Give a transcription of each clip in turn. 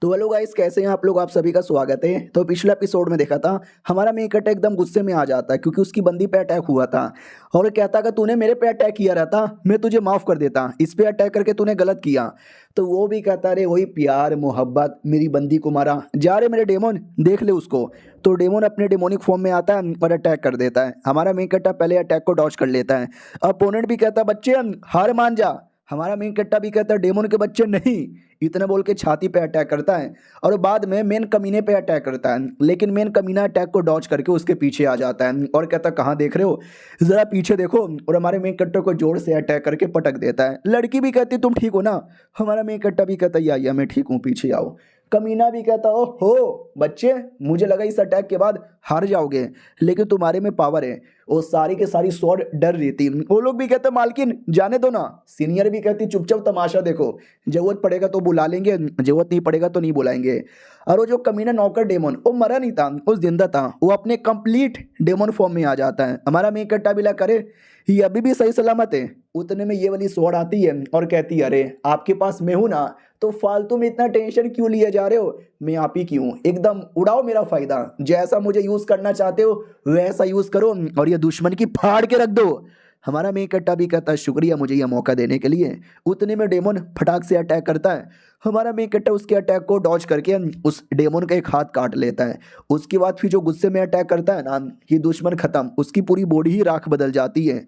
तो hello guys, कैसे हैं आप लोग। आप सभी का स्वागत है। तो पिछले एपिसोड में देखा था हमारा मेन कट्टा एकदम गुस्से में आ जाता है क्योंकि उसकी बंदी पे अटैक हुआ था और कहता कि तूने मेरे पे अटैक किया रहता मैं तुझे माफ कर देता, इस पे अटैक करके तूने गलत किया। तो वो भी कहता रे वही प्यार मोहब्बत, मेरी बंदी को मारा जा रे मेरे डेमोन देख ले उसको। तो डेमोन अपने डेमोनिक फॉर्म में आता है और अटैक कर देता है। हमारा मेन कट्टा पहले अटैक को डॉज कर लेता है। अपोनेंट भी कहता बच्चे हार मान जा। हमारा मेन कट्टा भी कहता है डेमोन के बच्चे नहीं, इतना बोल के छाती पे अटैक करता है और बाद में मेन कमीने पे अटैक करता है। लेकिन मेन कमीना अटैक को डॉज करके उसके पीछे आ जाता है और कहता कहाँ देख रहे हो, जरा पीछे देखो। और हमारे मेन कट्टे को जोर से अटैक करके पटक देता है। लड़की भी कहती तुम ठीक हो ना। हमारा मेन कट्टा भी कहता या मैं ठीक हूँ, पीछे आओ। कमीना भी कहता ओ हो बच्चे, मुझे लगा इस अटैक के बाद हार जाओगे, लेकिन तुम्हारे में पावर है। वो सारी के सारी स्वॉर्ड डर रही थी। वो लोग भी कहते मालकिन जाने दो ना। सीनियर भी कहती चुपचाप तमाशा देखो, जरूरत पड़ेगा तो बुला लेंगे, जरूरत नहीं पड़ेगा तो नहीं बुलाएंगे। और वो जो कमीना नौकर डेमन वो मरा नहीं था, वो जिंदा था। वो अपने कंप्लीट डेमन फॉर्म में आ जाता है। हमारा मेन कट्टा भी करे ये अभी भी सही सलामत है। उतने में ये वाली स्वॉर्ड आती है और कहती है अरे आपके पास मैं हूं ना, तो फालतू में इतना टेंशन क्यों लिए जा रहे हो, मैं आप ही की हूँ, एकदम उड़ाओ मेरा फायदा। जैसा मुझे यूज करना चाहते हो वैसा यूज करो और ये दुश्मन की फाड़ के रख दो। हमारा मेन कट्टा भी कहता है शुक्रिया मुझे यह मौका देने के लिए। उतने में डेमोन फटाक से अटैक करता है। हमारा मेन कट्टा उसके अटैक को डॉज करके उस डेमोन का एक हाथ काट लेता है। उसके बाद फिर जो गुस्से में अटैक करता है ना, ये दुश्मन खत्म, उसकी पूरी बॉडी ही राख बदल जाती है।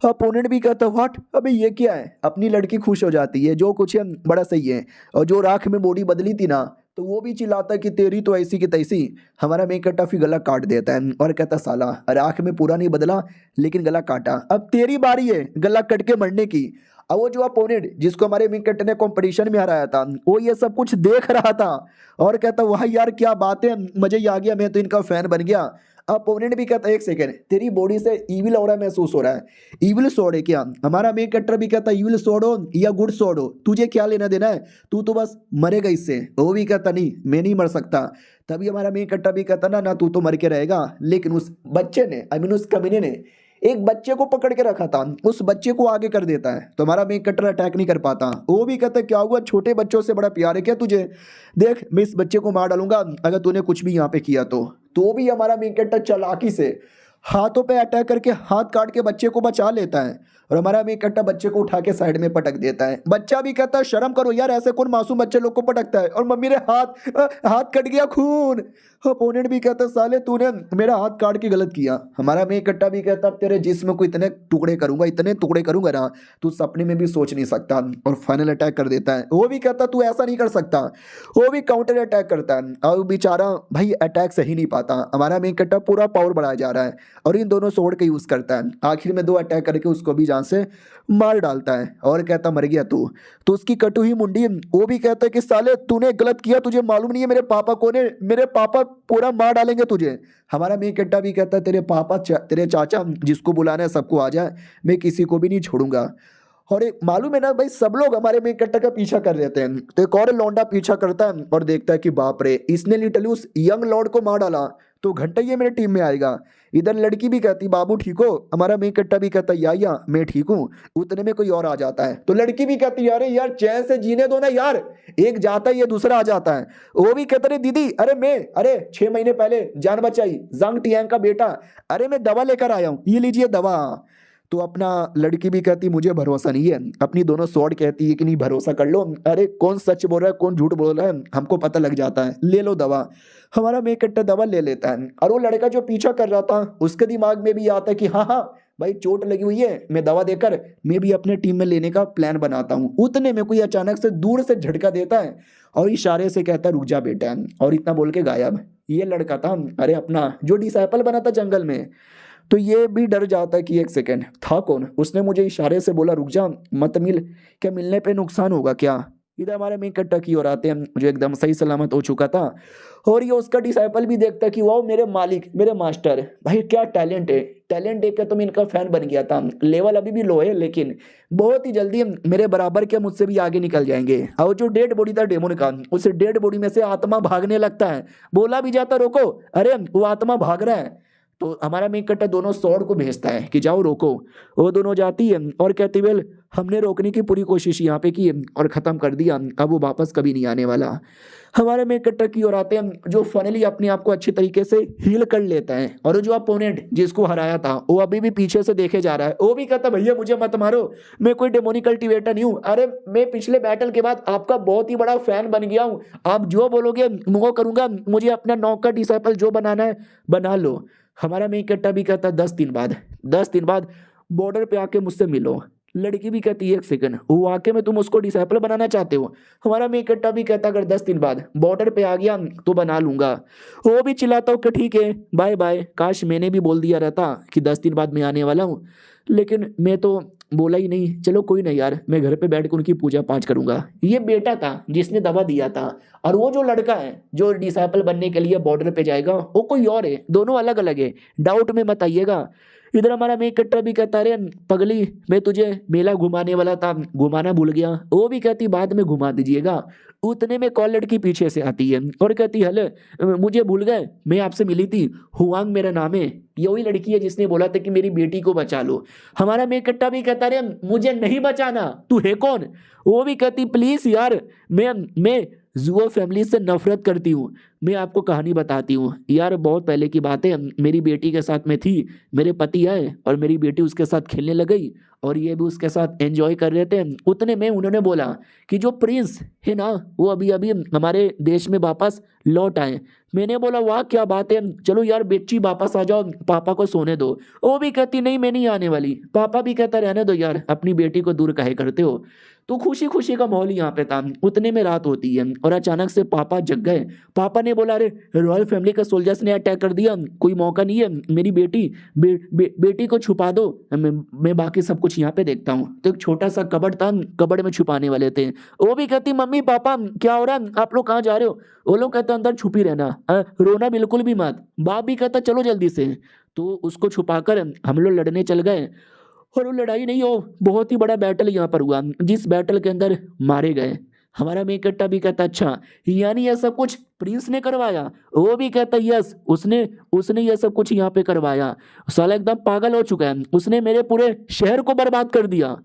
अपोनेंट भी कहता है व्हाट, अबे ये क्या है। अपनी लड़की खुश हो जाती है, जो कुछ है बड़ा सही है। और जो राख में बॉडी बदली थी ना, तो वो भी चिल्लाता है कि तेरी तो ऐसी की तैसी। हमारा मेन कट्टा फिर गला काट देता है और कहता साला राख में पूरा नहीं बदला लेकिन गला काटा, अब तेरी बारी है गला कट के मरने की। अब वो जो अपोनेंट जिसको हमारे मेन कट्टे ने कंपटीशन में हराया था, वो ये सब कुछ देख रहा था और कहता वाह यार क्या बात है, मजा ही आ गया, मैं तो इनका फैन बन गया। अपोनेंट भी कहता एक सेकेंड, तेरी बॉडी से ईविल ऑरा महसूस हो रहा है, ईविल स्वॉर्ड है क्या। हमारा मेन कट्टर भी कहता ईविल स्वॉर्ड हो या गुड स्वॉर्ड हो तुझे क्या लेना देना है, तू तो बस मरेगा इससे। वो भी कहता नहीं मैं नहीं मर सकता। तभी हमारा मेन कट्टा भी कहता ना ना तू तो मर के रहेगा। लेकिन उस बच्चे ने आई मीन उस कमीने ने एक बच्चे को पकड़ के रखा था, उस बच्चे को आगे कर देता है तो हमारा मेन कट्टर अटैक नहीं कर पाता। वो भी कहता है क्या हुआ, छोटे बच्चों से बड़ा प्यार है क्या तुझे, देख मैं इस बच्चे को मार डालूंगा अगर तूने कुछ भी यहाँ पे किया तो भी हमारा मेन कट्टर चालाकी से हाथों पे अटैक करके हाथ काट के बच्चे को बचा लेता है और हमारा मेन कट्टा बच्चे को उठा के साइड में पटक देता है। बच्चा भी कहता है शर्म करो यार, ऐसे कौन मासूम बच्चे लोग को पटकता है, और मम्मी ने हाथ कट गया खून। अपोनेंट भी कहता साले तूने मेरा हाथ काट के गलत किया। हमारा मेन कट्टा भी कहता तेरे जिस्म को इतने टुकड़े करूंगा, इतने टुकड़े करूंगा ना तू सपने में भी सोच नहीं सकता। और फाइनल अटैक कर देता है। वो भी कहता तू ऐसा नहीं कर सकता। वो भी काउंटर अटैक करता है और बेचारा भाई अटैक सही नहीं पाता। हमारा मेन कट्टा पूरा पावर बढ़ाया जा रहा है और इन दोनों स्वॉर्ड का यूज करता है। आखिर में 2 अटैक करके उसको भी जान से मार डालता है और कहता मर गया तू। तो उसकी कटु हुई मुंडी वो भी कहता है कि साले तूने गलत किया, तुझे मालूम नहीं है मेरे पापा कौन है, मेरे पापा पूरा मार डालेंगे तुझे। हमारा मेन कट्टा भी कहता है तेरे पापा तेरे चाचा जिसको बुलाना है सबको आ जाए, मैं किसी को भी नहीं छोड़ूंगा। और एक मालूम है ना भाई सब लोग हमारे मेन कट्टा का पीछा कर रहे हैं। तो एक और लौंडा पीछा करता है और देखता है कि बाप रे इसने लिटरली उस यंग लॉर्ड को मार डाला, तो घंटा ये मेरे टीम में आएगा। इधर लड़की भी कहती बाबू ठीक हो, हमारा मेन कट्टा भी कहता या मैं ठीक हूँ। उतने में कोई और आ जाता है तो लड़की भी कहती अरे यार चैन से जीने दो ना यार, एक जाता है ये दूसरा आ जाता है। वो भी कहता दीदी अरे मैं अरे 6 महीने पहले जान बचाई जंग टियांग का बेटा, अरे मैं दवा लेकर आया हूँ ये लीजिए दवा। तो अपना लड़की भी कहती मुझे भरोसा नहीं है, अपनी दोनों स्वॉर्ड कहती है कि नहीं भरोसा कर लो, अरे कौन सच बोल रहा है कौन झूठ बोल रहा है हमको पता लग जाता है, ले लो दवा। हमारा मेन कट्टा दवा ले लेता है और वो लड़का जो पीछा कर रहा था उसके दिमाग में भी आता है कि हाँ हाँ भाई चोट लगी हुई है, मैं दवा देकर मैं भी अपने टीम में लेने का प्लान बनाता हूँ। उतने में कोई अचानक से दूर से झटका देता है और इशारे से कहता है रुक जा बेटा, और इतना बोल के गायब। ये लड़का था अरे अपना जो डिसाइपल बना था जंगल में। तो ये भी डर जाता है कि एक सेकेंड था कौन, उसने मुझे इशारे से बोला रुक जा मत मिल, क्या मिलने पे नुकसान होगा क्या। इधर हमारे मेन कट्टा की ओर आते हैं जो एकदम सही सलामत हो चुका था और ये उसका डिसाइपल भी देखता है कि वो मेरे मालिक मेरे मास्टर भाई क्या टैलेंट है, टैलेंट देख कर तो मैं इनका फैन बन गया था। लेवल अभी भी लो है लेकिन बहुत ही जल्दी मेरे बराबर के मुझसे भी आगे निकल जाएंगे। और जो डेड बॉडी था डेमोन का, उस डेड बॉडी में से आत्मा भागने लगता है, बोला भी जाता रोको, अरे वो आत्मा भाग रहा है। तो हमारा मेन कट्टा दोनों स्वॉर्ड को भेजता है कि जाओ रोको। वो दोनों जाती है और कहती वेल हमने रोकने की पूरी कोशिश यहाँ पे की और ख़त्म कर दिया, अब वो वापस कभी नहीं आने वाला। हमारे मेन कट्टा की ओर आते हैं जो फाइनली अपने आप को अच्छे तरीके से हील कर लेता है, और जो अपोनेंट जिसको हराया था वो अभी भी पीछे से देखे जा रहा है। वो भी कहता भैया मुझे मत मारो, मैं कोई डेमोनिक कल्टिवेटर नहीं हूँ, अरे मैं पिछले बैटल के बाद आपका बहुत ही बड़ा फैन बन गया हूँ, आप जो बोलोगे वो करूंगा, मुझे अपना नौकर डिसाइपल जो बनाना है बना लो। हमारा मेन कट्टा भी कहता 10 दिन बाद बॉर्डर पे आके मुझसे मिलो। लड़की भी कहती है 1 सेकंड, वो वाकई में तुम उसको डिसाइपल बनाना चाहते हो? हमारा मेन कट्टा भी कहता अगर 10 दिन बाद बॉर्डर पे आ गया तो बना लूंगा। वो भी चिल्लाता हूँ कि ठीक है बाय बाय, काश मैंने भी बोल दिया रहता कि 10 दिन बाद मैं आने वाला हूँ, लेकिन मैं तो बोला ही नहीं। चलो कोई नहीं यार, मैं घर पे बैठ कर उनकी पूजा पाठ करूंगा। ये बेटा था जिसने दवा दिया था, और वो जो लड़का है जो डिसाइपल बनने के लिए बॉर्डर पे जाएगा वो कोई और है, दोनों अलग अलग है, डाउट में मत आइएगा। इधर हमारा मेन कट्टा भी कहता अरे पगली मैं तुझे मेला घुमाने वाला था, घुमाना भूल गया। वो भी कहती बाद में घुमा दीजिएगा। उतने में कॉल लड़की पीछे से आती है और कहती हले मुझे भूल गए, मैं आपसे मिली थी, हुआंग मेरा नाम है। ये वही लड़की है जिसने बोला था कि मेरी बेटी को बचा लो। हमारा मेन कट्टा भी कहता अरे मुझे नहीं बचाना, तू है कौन? वो भी कहती प्लीज यार, मैं जुओ फैमिली से नफरत करती हूँ। मैं आपको कहानी बताती हूँ यार, बहुत पहले की बात है, मेरी बेटी के साथ में थी, मेरे पति आए और मेरी बेटी उसके साथ खेलने लग गई और ये भी उसके साथ एंजॉय कर रहे थे। उतने में उन्होंने बोला कि जो प्रिंस है ना वो अभी अभी हमारे देश में वापस लौट आए। मैंने बोला वाह क्या बात है, चलो यार बेटी वापस आ जाओ, पापा को सोने दो। वो भी कहती नहीं मैं नहीं आने वाली। पापा भी कहता रहने दो यार, अपनी बेटी को दूर काहे करते हो। तो खुशी खुशी का माहौल यहाँ पे था। उतने में रात होती है और अचानक से पापा जग गए। पापा ने बोला अरे रॉयल फैमिली का सोल्जर्स ने अटैक कर दिया, कोई मौका नहीं है, मेरी बेटी को छुपा दो, मैं बाकी सब कुछ यहाँ पे देखता हूँ। तो एक छोटा सा कबर्ड था, कबर्ड में छुपाने वाले थे। वो भी कहती मम्मी पापा क्या हो रहा है, आप लोग कहाँ जा रहे हो? वो लोग कहते अंदर छुपी रहना, रोना बिल्कुल भी मत। बाप भी कहता चलो जल्दी से। तो उसको छुपाकर हम लोग लड़ने चल गए, और वो लड़ाई नहीं हो बहुत ही बड़ा बैटल यहाँ पर हुआ, जिस बैटल के अंदर मारे गए। हमारा मेन कट्टा भी कहता अच्छा यानी यह सब कुछ प्रिंस ने करवाया? वो भी कहता यस, उसने उसने यह सब कुछ यहाँ पे करवाया। साला एकदम पागल हो चुका है, उसने मेरे पूरे शहर को बर्बाद कर दिया।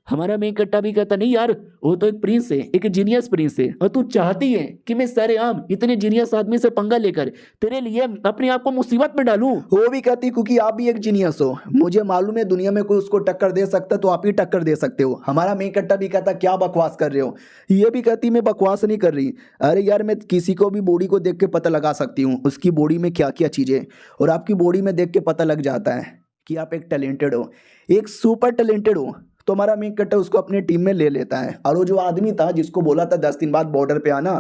हमारा मेन कट्टा भी कहता नहीं यार, वो तो एक प्रिंस है, एक जीनियस प्रिंस है, और तू चाहती है कि मैं सरेआम इतने जीनियस आदमी से पंगा लेकर तेरे लिए अपने आप को मुसीबत में डालूं? वो भी कहती क्योंकि आप भी एक जीनियस हो, मुझे मालूम है दुनिया में कोई उसको टक्कर दे सकता तो आप ही टक्कर दे सकते हो। हमारा मेन कट्टा भी कहता क्या बकवास कर रहे हो? ये भी कहती मैं बकवास नहीं कर रही, अरे यार मैं किसी को भी बॉडी को देख के पता लगा सकती हूँ उसकी बॉडी में क्या क्या चीज़ें, और आपकी बॉडी में देख के पता लग जाता है कि आप एक टैलेंटेड हो, एक सुपर टैलेंटेड हो। तो हमारा मेन कट्टा उसको अपने टीम में ले लेता है, और वो जो आदमी था जिसको बोला था 10 दिन बाद बॉर्डर पे आना,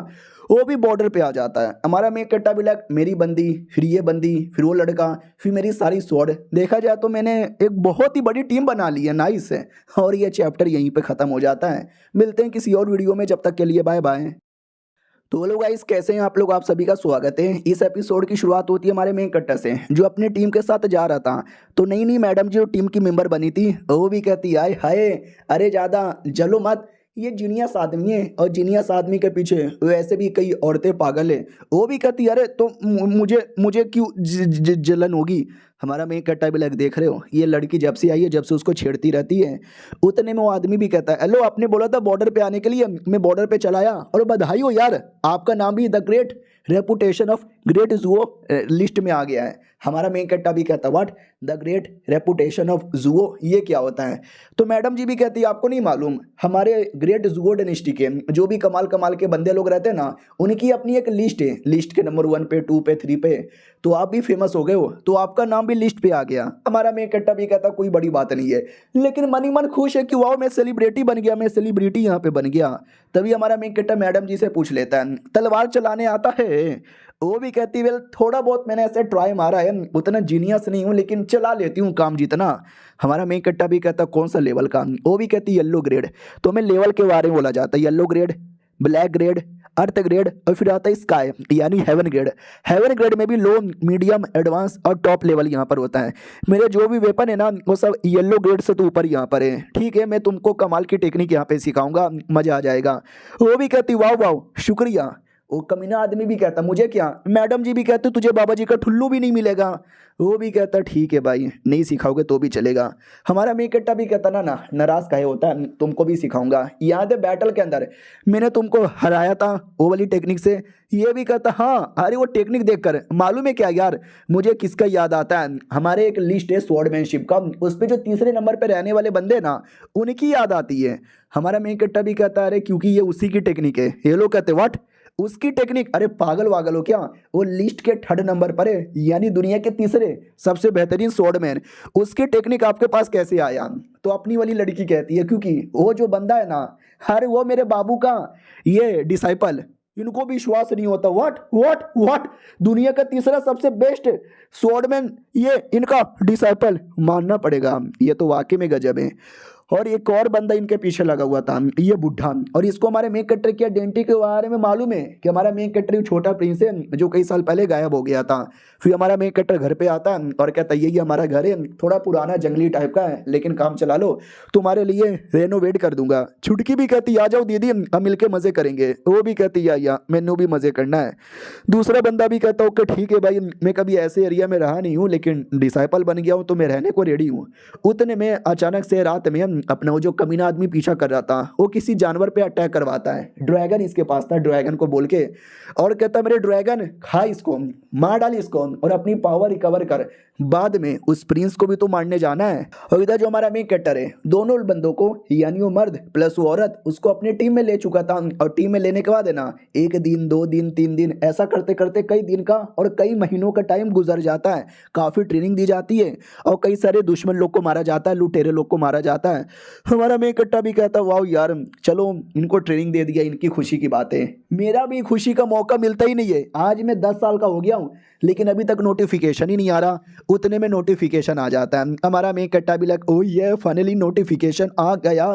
वो भी बॉर्डर पे आ जाता है। हमारा मेन कट्टा भी लाइक मेरी बंदी, फिर ये बंदी, फिर वो लड़का, फिर मेरी सारी स्वॉर्ड। देखा जाए तो मैंने एक बहुत ही बड़ी टीम बना ली है, नाइस है। और ये चैप्टर यहीं पे ख़त्म हो जाता है। मिलते हैं किसी और वीडियो में, जब तक के लिए बाय बाय। तो हेलो गाइस, कैसे हैं आप लोग? आप सभी का स्वागत है। इस एपिसोड की शुरुआत होती है हमारे मेन कट्टा से, जो अपनी टीम के साथ जा रहा था। तो नई नई मैडम जो टीम की मेंबर बनी थी वो भी कहती आए हाय अरे ज़्यादा जलो मत, ये जीनियस आदमी है, और जीनियस आदमी के पीछे वैसे भी कई औरतें पागल है। वो भी कहती अरे तो मुझे मुझे क्यों जलन होगी? हमारा मेन कट्टा भी लग देख रहे हो, ये लड़की जब से आई है जब से उसको छेड़ती रहती है। उतने में वो आदमी भी कहता है हेलो, आपने बोला था बॉर्डर पे आने के लिए, मैं बॉर्डर पे चलाया, और बधाई हो यार, आपका नाम भी the great reputation of great जुओ लिस्ट में आ गया है। हमारा मेन कट्टा भी कहता what the great reputation of जुओ, ये क्या होता है? तो मैडम जी भी कहती है आपको नहीं मालूम, हमारे ग्रेट जुओ डायनेस्टी के जो भी कमाल कमाल के बंदे लोग रहते हैं ना, उनकी अपनी एक लिस्ट है, लिस्ट के नंबर 1 पे 2 पे 3 पे। तो आप भी फेमस हो गए हो तो आपका नाम भी लिस्ट पे आ गया। हमारा मेन कट्टा भी कहता कोई बड़ी बात नहीं है, लेकिन मन ही मन खुश है कि वाओ मैं सेलिब्रिटी बन गया, मैं सेलिब्रिटी यहाँ पे बन गया। तभी हमारा मेन कट्टा मैडम जी से पूछ लेता है तलवार चलाने आता है? वो भी कहती वेल थोड़ा बहुत मैंने ऐसे ट्राई मारा है, उतना जीनियस नहीं हूँ लेकिन चला लेती हूँ काम जितना। हमारा मेन कट्टा भी कहता कौन सा लेवल का? वो भी कहती येलो ग्रेड। तो हमें लेवल के बारे में बोला जाता है येलो ग्रेड, ब्लैक ग्रेड, अर्थ ग्रेड, और फिर आता है स्काई यानी हेवन ग्रेड। हेवन ग्रेड में भी लो, मीडियम, एडवांस और टॉप लेवल यहाँ पर होता है। मेरे जो भी वेपन है ना वो सब येलो ग्रेड से तो ऊपर यहाँ पर है। ठीक है, मैं तुमको कमाल की टेक्निक यहाँ पे सिखाऊंगा, मजा आ जाएगा। वो भी कहती वाह वाह शुक्रिया, वो कमीना आदमी भी कहता मुझे क्या, मैडम जी भी कहते तुझे बाबा जी का ठुल्लू भी नहीं मिलेगा। वो भी कहता ठीक है भाई, नहीं सिखाओगे तो भी चलेगा। हमारा मेकट्टा भी कहता ना ना नाराज काहे होता है, तुमको भी सिखाऊंगा। याद है बैटल के अंदर मैंने तुमको हराया था वो वाली टेक्निक से। ये भी कहता हाँ, अरे वो टेक्निक देखकर मालूम है क्या यार, मुझे किसका याद आता है, हमारे एक लिस्ट है स्वॉर्डमैनशिप का, उस पे जो तीसरे नंबर पे रहने वाले बंदे ना उनकी याद आती है। हमारा मेकट्टा भी कहता है अरे क्योंकि ये उसी की टेक्निक है। ये लोग कहते व्हाट, उसकी टेक्निक, अरे पागल वागल हो क्या, वो लिस्ट के 3rd नंबर पर है, यानी दुनिया के तीसरे सबसे बेहतरीन स्वॉर्डमैन, उसकी टेक्निक आपके पास कैसे आया। तो अपनी वाली लड़की कहती है क्योंकि वो जो बंदा है ना, अरे वो मेरे बाबू का ये डिसाइपल, इनको भी विश्वास नहीं होता। व्हाट व्हाट व्हाट, दुनिया का तीसरा सबसे बेस्ट स्वॉर्डमैन ये इनका डिसाइपल, मानना पड़ेगा ये तो वाकई में गजब है। और एक और बंदा इनके पीछे लगा हुआ था, ये बुढ़ा, और इसको हमारे मेन कट्टर की आइडेंटिटी के बारे में मालूम है कि हमारा मेन कट्टर छोटा प्रिंस है जो कई साल पहले गायब हो गया था। फिर हमारा मेन कट्टर घर पे आता है और कहता है ये हमारा घर है, थोड़ा पुराना जंगली टाइप का है लेकिन काम चला लो, तुम्हारे लिए रेनोवेट कर दूंगा। छुटकी भी कहती आ जाओ दीदी हम मिलके मजे करेंगे। वो भी कहती या मैनू भी मजे करना है। दूसरा बंदा भी कहता ओके ठीक है भाई, मैं कभी ऐसे एरिया में रहा नहीं हूँ लेकिन डिसाइपल बन गया हूँ तो मैं रहने को रेडी हूँ। उतने में अचानक से रात में अपना वो जो कमीना आदमी पीछा कर रहा था वो किसी जानवर पे अटैक करवाता है। ड्रैगन इसके पास था, ड्रैगन को बोल के, और कहता मेरे ड्रैगन खा इसको, मार डाल इसको और अपनी पावर रिकवर कर, बाद में उस प्रिंस को भी तो मारने जाना है। और इधर जो हमारा मेन कैरेक्टर है दोनों बंदों को यानी वो मर्द प्लस वो औरत उसको अपनी टीम में ले चुका था। और टीम में लेने के बाद है ना 1 दिन 2 दिन 3 दिन ऐसा करते करते कई दिन का और कई महीनों का टाइम गुजर जाता है। काफ़ी ट्रेनिंग दी जाती है और कई सारे दुश्मन लोग को मारा जाता है, लुटेरे लोग को मारा जाता है। हमारा मेन कट्टा भी कहता वाह यार चलो इनको ट्रेनिंग दे दिया, इनकी खुशी की बात है, मेरा भी खुशी का मौका मिलता ही नहीं है। आज मैं 10 साल का हो गया हूँ लेकिन अभी तक नोटिफिकेशन ही नहीं आ रहा। उतने में नोटिफिकेशन आ जाता है। हमारा मेन कट्टा भी लग ओ ये फाइनली नोटिफिकेशन आ गया,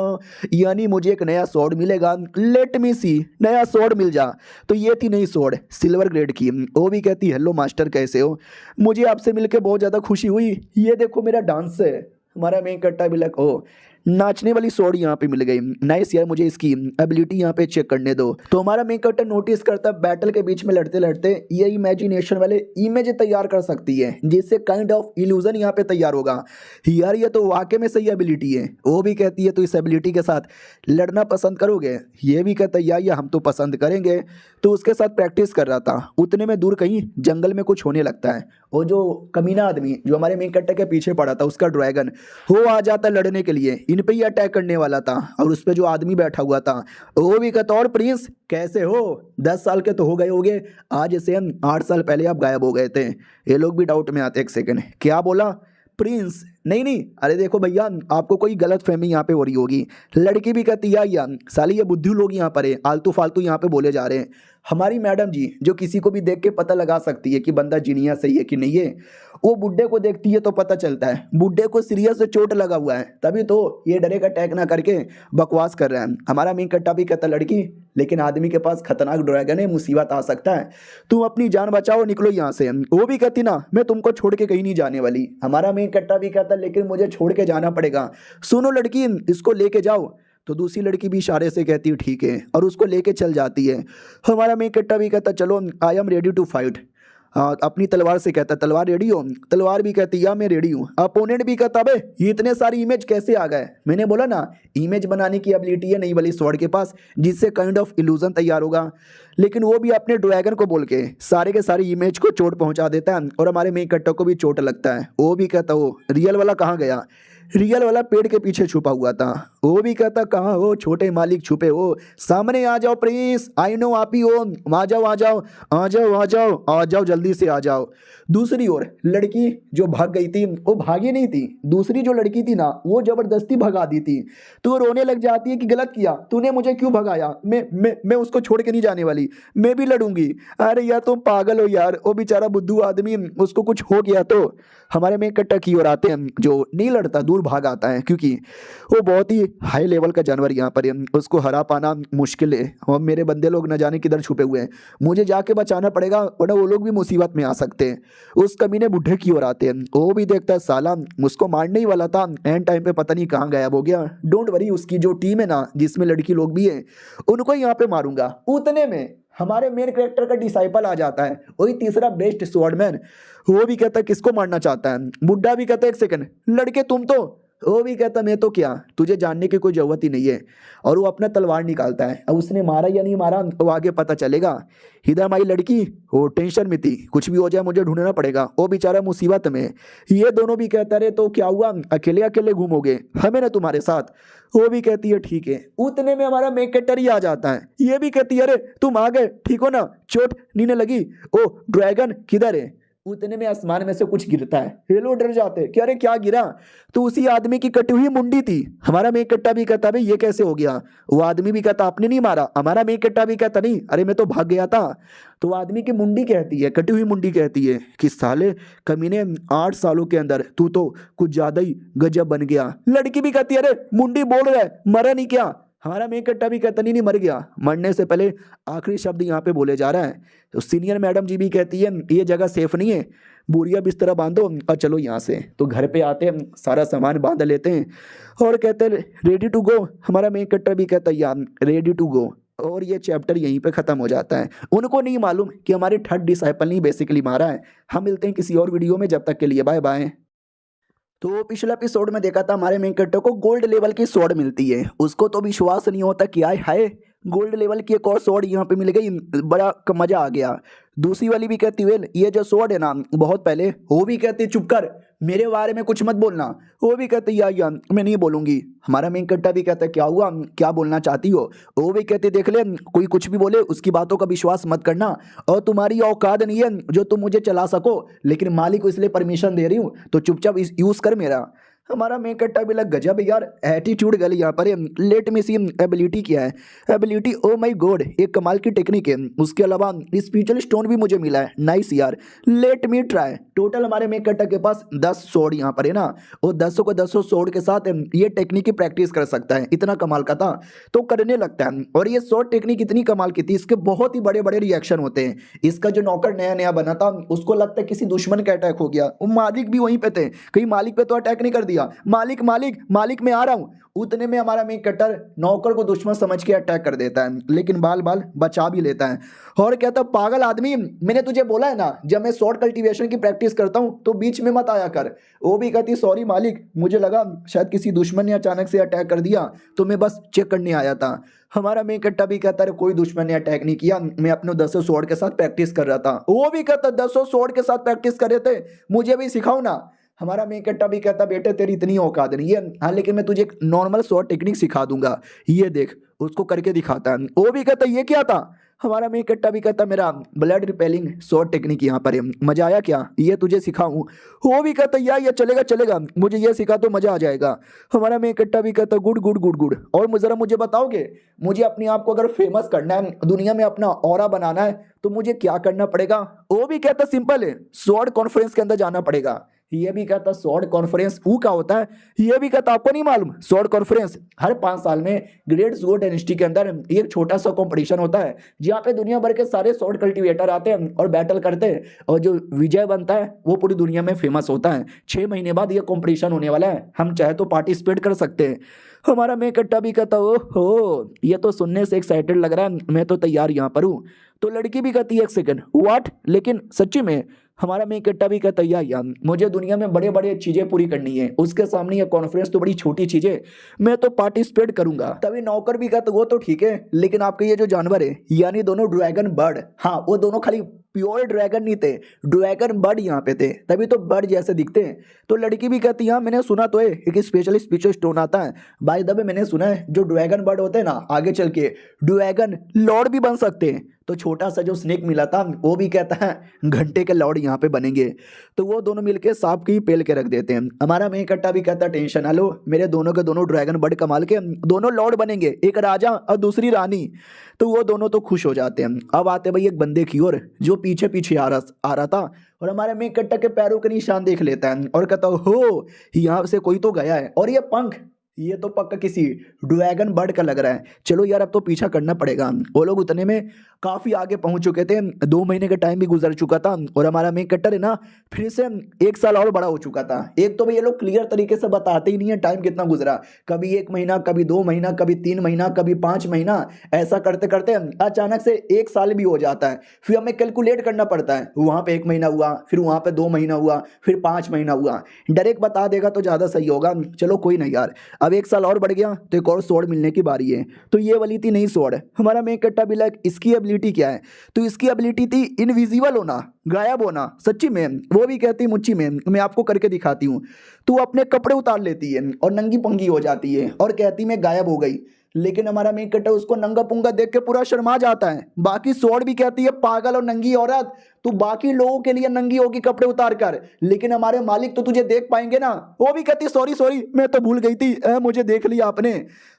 यानी मुझे एक नया स्वॉर्ड मिलेगा, लेट मी सी, नया स्वॉर्ड मिल जा। तो ये थी नई स्वॉर्ड सिल्वर ग्रेड की। वो भी कहती हेलो मास्टर कैसे हो, मुझे आपसे मिलकर बहुत ज़्यादा खुशी हुई, ये देखो मेरा डांस है। हमारा मेन कट्टा भी लग ओ नाचने वाली स्वॉर्ड यहाँ पे मिल गई, नाइस यार, मुझे इसकी एबिलिटी यहाँ पे चेक करने दो। तो हमारा मेन कैरेक्टर नोटिस करता है बैटल के बीच में लड़ते लड़ते ये इमेजिनेशन वाले इमेज तैयार कर सकती है जिससे काइंड ऑफ इल्यूजन यहाँ पे तैयार होगा। यार ये तो वाकई में सही एबिलिटी है। वो भी कहती है तो इस एबिलिटी के साथ लड़ना पसंद करोगे, ये भी कहता है या हम तो पसंद करेंगे। तो उसके साथ प्रैक्टिस कर रहा था। उतने में दूर कहीं जंगल में कुछ होने लगता है। वो जो कमीना आदमी जो हमारे मेन कैरेक्टर के पीछे पड़ा था उसका ड्रैगन वो आ जाता है लड़ने के लिए, इन पे ही अटैक करने वाला था। और उस पे जो आदमी बैठा हुआ था वो भी कहता और प्रिंस कैसे हो, 10 साल के तो हो गए होगे, आज से हम 8 साल पहले आप गायब हो गए थे। ये लोग भी डाउट में आते, एक सेकंड क्या बोला प्रिंस, नहीं नहीं अरे देखो भैया आपको कोई गलत फहमी यहाँ पे हो रही होगी। लड़की भी कहती या साली ये बुद्धू लोग यहाँ पर है, आलतू फालतू यहाँ पे बोले जा रहे हैं। हमारी मैडम जी जो किसी को भी देख के पता लगा सकती है कि बंदा जीनिया सही है कि नहीं है, वो बुड्ढे को देखती है तो पता चलता है बुड्ढे को सीरियस से चोट लगा हुआ है, तभी तो ये डरे का अटैक ना करके बकवास कर रहे हैं। हमारा मेन कट्टा भी कहता लड़की लेकिन आदमी के पास खतरनाक ड्रैगन है, मुसीबत आ सकता है, तुम अपनी जान बचाओ निकलो यहाँ से। वो भी कहती ना मैं तुमको छोड़ के कहीं नहीं जाने वाली। हमारा मेन कट्टा भी कहता लेकिन मुझे छोड़ के जाना पड़ेगा, सुनो लड़की इसको लेके जाओ। तो दूसरी लड़की भी इशारे से कहती है ठीक है और उसको लेके चल जाती है। हमारा मेन कट्टा भी कहता चलो I am ready to fight. अपनी तलवार से कहता तलवार रेडी हो, तलवार भी कहती या मैं रेडी हूँ। अपोनेंट भी कहता बे ये इतने सारी इमेज कैसे आ गए, मैंने बोला ना इमेज बनाने की एबिलिटी है नई वाली स्वॉर्ड के पास जिससे काइंड ऑफ इल्यूजन तैयार होगा। लेकिन वो भी अपने ड्रैगन को बोल के सारे के सारे इमेज को चोट पहुंचा देता है और हमारे मेन कट्टा को भी चोट लगता है। वो भी कहता वो रियल वाला कहाँ गया, रियल वाला पेड़ के पीछे छुपा हुआ था। वो भी कहता कहाँ हो छोटे मालिक छुपे हो, सामने आ जाओ प्लीज, आई नो आप ही हो, आ जाओ आ जाओ आ जाओ आ जाओ आ जाओ जल्दी से आ जाओ। दूसरी ओर लड़की जो भाग गई थी वो भागी नहीं थी, दूसरी जो लड़की थी ना वो जबरदस्ती भगा दी थी। तो वो रोने लग जाती है कि गलत किया तूने, मुझे क्यों भगाया, मैं उसको छोड़ के नहीं जाने वाली, मैं भी लड़ूंगी। अरे यार तुम पागल हो यार, वो बेचारा बुद्धू आदमी उसको कुछ हो गया तो। हमारे में कट्टा की ओर आते हैं जो नहीं लड़ता दूर भाग आता है क्योंकि वो बहुत ही हाई लेवल का जानवर यहाँ पर है, उसको हरा पाना मुश्किल है और मेरे बंदे लोग न जाने किधर छुपे हुए हैं, मुझे जाके बचाना पड़ेगा वरना वो लोग भी मुसीबत में आ सकते हैं। उस कमीने बुढ़े की ओर आते हैं, वो भी देखता है साला उसको मारने ही वाला था, एंड टाइम पे पता नहीं कहाँ गायब हो गया। डोंट वरी, उसकी जो टीम है ना जिसमें लड़की लोग भी हैं उनको यहाँ पे मारूंगा। उतने में हमारे मेन कैरेक्टर का डिसाइपल आ जाता है, वही तीसरा बेस्ट स्वॉर्डमैन। वो भी कहता है किसको मारना चाहता है, बुड्ढा भी कहता है एक सेकंड लड़के तुम तो, वो भी कहता मैं तो क्या, तुझे जानने की कोई जरूरत ही नहीं है। और वो अपना तलवार निकालता है, अब उसने मारा या नहीं मारा वो आगे पता चलेगा। इधर हमारी लड़की वो टेंशन में थी, कुछ भी हो जाए मुझे ढूंढना पड़ेगा, वो बेचारा मुसीबत में। ये दोनों भी कहता रहे तो क्या हुआ, अकेले अकेले घूमोगे, हमें ना तुम्हारे साथ। वो भी कहती है ठीक है। उतने में हमारा मेकेटर ही आ जाता है, ये भी कहती है अरे तुम आ गए, ठीक हो ना, चोट नहीं ना लगी, ओ ड्रैगन किधर है। उतने में आसमान में से कुछ गिरता है, ये लोग डर जाते हैं कि अरे क्या गिरा, तो उसी आदमी की कटी हुई मुंडी थी। हमारा मेन कट्टा भी कहता भाई ये कैसे हो गया, वो आदमी भी कहता आपने नहीं मारा, हमारा मेन कट्टा भी कहता नहीं अरे मैं तो भाग गया था। तो वो आदमी की मुंडी कहती है, कटी हुई मुंडी कहती है कि साले कमीने 8 सालों के अंदर तू तो कुछ ज्यादा ही गजब बन गया। लड़की भी कहती है अरे मुंडी बोल रहा है मरा नहीं क्या, हमारा मेन कट्टा भी कहता नहीं मर गया, मरने से पहले आखिरी शब्द यहाँ पे बोले जा रहा है। तो सीनियर मैडम जी भी कहती है ये जगह सेफ नहीं है, बोरिया बिस्तरा बांधो और चलो यहाँ से। तो घर पे आते हैं, सारा सामान बांध लेते हैं और कहते हैं रेडी टू गो। हमारा मेन कट्टा भी कहता है यार रेडी टू गो, और ये चैप्टर यहीं पे खत्म हो जाता है। उनको नहीं मालूम कि हमारे थर्ड डिसाइपल ने बेसिकली मारा है। हम मिलते हैं किसी और वीडियो में, जब तक के लिए बाय बाय। तो पिछले एपिसोड में देखा था हमारे मेन कैरेक्टर को गोल्ड लेवल की स्वॉर्ड मिलती है, उसको तो विश्वास नहीं होता कि आए हाय गोल्ड लेवल की एक और स्वॉर्ड यहाँ पे मिल गई, बड़ा मजा आ गया। दूसरी वाली भी कहती है ये जो स्वॉर्ड है ना बहुत पहले, वो भी कहती है चुप कर मेरे बारे में कुछ मत बोलना, वो भी कहती है या मैं नहीं बोलूंगी। हमारा मेन कैरेक्टर भी कहता है क्या हुआ क्या बोलना चाहती हो, वो भी कहती देख ले कोई कुछ भी बोले उसकी बातों का विश्वास मत करना, और तुम्हारी औकात नहीं है जो तुम मुझे चला सको, लेकिन मालिक को इसलिए परमिशन दे रही हूँ तो चुपचाप यूज कर मेरा। हमारा मेन कैरेक्टर भी लग गजब यार, एटीट्यूड गल यहाँ पर। लेट मी सी एबिलिटी क्या है, एबिलिटी ओ माय गॉड एक कमाल की टेक्निक है। उसके अलावा स्पिरिचुअल स्टोन भी मुझे मिला है, नाइस यार, लेट मी ट्राई। टोटल हमारे मेन कैरेक्टर के पास 10 स्वॉर्ड यहाँ पर है ना, और 10 को 10 स्वॉर्ड के साथ ये टेक्निक की प्रैक्टिस कर सकता है, इतना कमाल का था तो करने लगता है। और ये स्वॉर्ड टेक्निक इतनी कमाल की थी, इसके बहुत ही बड़े बड़े रिएक्शन होते हैं। इसका जो नौकर नया नया बना था उसको लगता है किसी दुश्मन का अटैक हो गया, वो मालिक भी वहीं पे थे, कहीं मालिक पे तो अटैक नहीं कर दिया, मालिक मालिक मालिक मैं आ रहा हूं। उतने में हमारा मेन कैरेक्टर नौकर को दुश्मन समझ के अटैक कर देता है, लेकिन बाल बाल बचा भी लेता है और कहता है पागल आदमी मैंने तुझे बोला है ना जब मैं स्वॉर्ड कल्टीवेशन की प्रैक्टिस करता हूं तो बीच में मत आया कर। वो भी कहती सॉरी मालिक मुझे लगा शायद किसी दुश्मन ने अचानक से अटैक कर दिया तो मैं बस चेक करने आया था। हमारा मेन कैरेक्टर भी कहता है कोई दुश्मन ने अटैक नहीं किया, मैं अपने 10 स्वॉर्ड के साथ प्रैक्टिस कर रहा था। वो भी कहता 10 स्वॉर्ड के साथ प्रैक्टिस कर रहे थे, मुझे भी सिखाओ ना। हमारा मेन कैरेक्टर भी कहता बेटे तेरी इतनी औकात नहीं है, हाँ लेकिन मैं तुझे एक नॉर्मल स्वॉर्ड टेक्निक सिखा दूंगा, ये देख। उसको करके दिखाता है। वो भी कहता ये क्या था, हमारा मेन कैरेक्टर भी कहता मेरा ब्लड रिपेलिंग स्वॉर्ड टेक्निक यहाँ पर है, मजा आया क्या, ये तुझे सिखाऊं। वो भी कहता यार ये चलेगा चलेगा, मुझे ये सिखा तो मजा आ जाएगा। हमारा मेन कैरेक्टर भी कहता गुड गुड गुड गुड, और जरा मुझे बताओगे मुझे अपने आप को अगर फेमस करना है, दुनिया में अपना ऑरा बनाना है तो मुझे क्या करना पड़ेगा। वो भी कहता सिंपल है, स्वॉर्ड कॉन्फ्रेंस के अंदर जाना पड़ेगा। ये भी कहता स्वॉर्ड कॉन्फ्रेंस वो क्या होता है, ये भी कहता आपको नहीं मालूम। स्वॉर्ड कॉन्फ्रेंस हर 5 साल में ग्रेट स्वॉर्ड डायनेस्टी के अंदर एक छोटा सा कंपटीशन होता है जहाँ पे दुनिया भर के सारे स्वॉर्ड कल्टीवेटर आते हैं और बैटल करते हैं, और जो विजय बनता है वो पूरी दुनिया में फेमस होता है। 6 महीने बाद ये कंपटीशन होने वाला है, हम चाहे तो पार्टिसिपेट कर सकते हैं। हमारा मेन कैरेक्टर भी कहता ओहो ये तो सुनने से एक्साइटेड लग रहा है, मैं तो तैयार यहाँ पर हूँ। तो लड़की भी कहती है एक सेकंड व्हाट, लेकिन सच्ची में। हमारा मेन कैरेक्टर भी कहता यार मुझे दुनिया में बड़े बड़े चीजें पूरी करनी है, उसके सामने ये कॉन्फ्रेंस तो बड़ी छोटी चीज है, मैं तो पार्टिसिपेट करूंगा। तभी नौकर भी कहता वो तो ठीक है लेकिन आपके ये जो जानवर है यानी दोनों ड्रैगन बर्ड, हाँ वो दोनों खाली प्योर ड्रैगन नहीं थे, ड्रैगन बर्ड यहाँ पे थे, तभी तो बर्ड जैसे दिखते हैं। तो लड़की भी कहती है मैंने सुना तो है एक स्पेशल स्पिरिचुअल स्टोन आता है, बाय द वे मैंने सुना है जो ड्रैगन बर्ड होते हैं ना आगे चल के ड्रैगन लॉर्ड भी बन सकते हैं। तो छोटा सा जो स्नेक मिला था वो भी कहता है घंटे के लॉर्ड यहाँ पे बनेंगे। तो वो दोनों मिलके सांप की पेल के रख देते हैं। हमारा मेन कैरेक्टर भी कहता टेंशन ना लो, मेरे दोनों के दोनों ड्रैगन बर्ड कमाल के दोनों लॉर्ड बनेंगे, एक राजा और दूसरी रानी। तो वो दोनों तो खुश हो जाते हैं। अब आते भाई एक बंदे की ओर जो पीछे पीछे आ रहा था, और हमारे मेन कैरेक्टर के पैरों के निशान देख लेता है और कहता हो यहाँ से कोई तो गया है, और ये पंख ये तो पक्का किसी ड्रैगन बर्ड का लग रहा है। चलो यार अब तो पीछा करना पड़ेगा। वो लोग उतने में काफ़ी आगे पहुंच चुके थे, 2 महीने का टाइम भी गुजर चुका था और हमारा मेन कट्टर है ना फिर से 1 साल और बड़ा हो चुका था। एक तो भाई ये लोग क्लियर तरीके से बताते ही नहीं है टाइम कितना गुजरा, कभी 1 महीना, कभी 2 महीना, कभी 3 महीना, कभी 5 महीना, ऐसा करते करते अचानक से 1 साल भी हो जाता है। फिर हमें कैलकुलेट करना पड़ता है, वहाँ पे 1 महीना हुआ, फिर वहाँ पे 2 महीना हुआ, फिर 5 महीना हुआ। डायरेक्ट बता देगा तो ज़्यादा सही होगा। चलो कोई नहीं यार, अब 1 साल और बढ़ गया तो एक और स्वॉर्ड मिलने की बारी है। तो ये वाली थी नई स्वॉर्ड। हमारा मेन कट्टा भी लाइक इसकी एबिलिटी क्या है, तो इसकी एबिलिटी थी इनविजिबल होना, गायब होना। सच्ची में वो भी कहती मुच्ची में मैं आपको करके दिखाती हूँ। तू अपने कपड़े उतार लेती है और नंगी पंगी हो जाती है और कहती मैं गायब हो गई। लेकिन हमारा मेन कट्टा उसको नंगा पुंगा देख के पूरा शर्मा जाता है। बाकी स्वॉर्ड भी कहती है पागल और नंगी औरत, तू बाकी लोगों के लिए नंगी होगी कपड़े उतार कर, लेकिन हमारे मालिक तो तुझे देख पाएंगे ना। वो भी कहती सॉरी सॉरी मैं तो भूल गई थी, मुझे देख लिया आपने।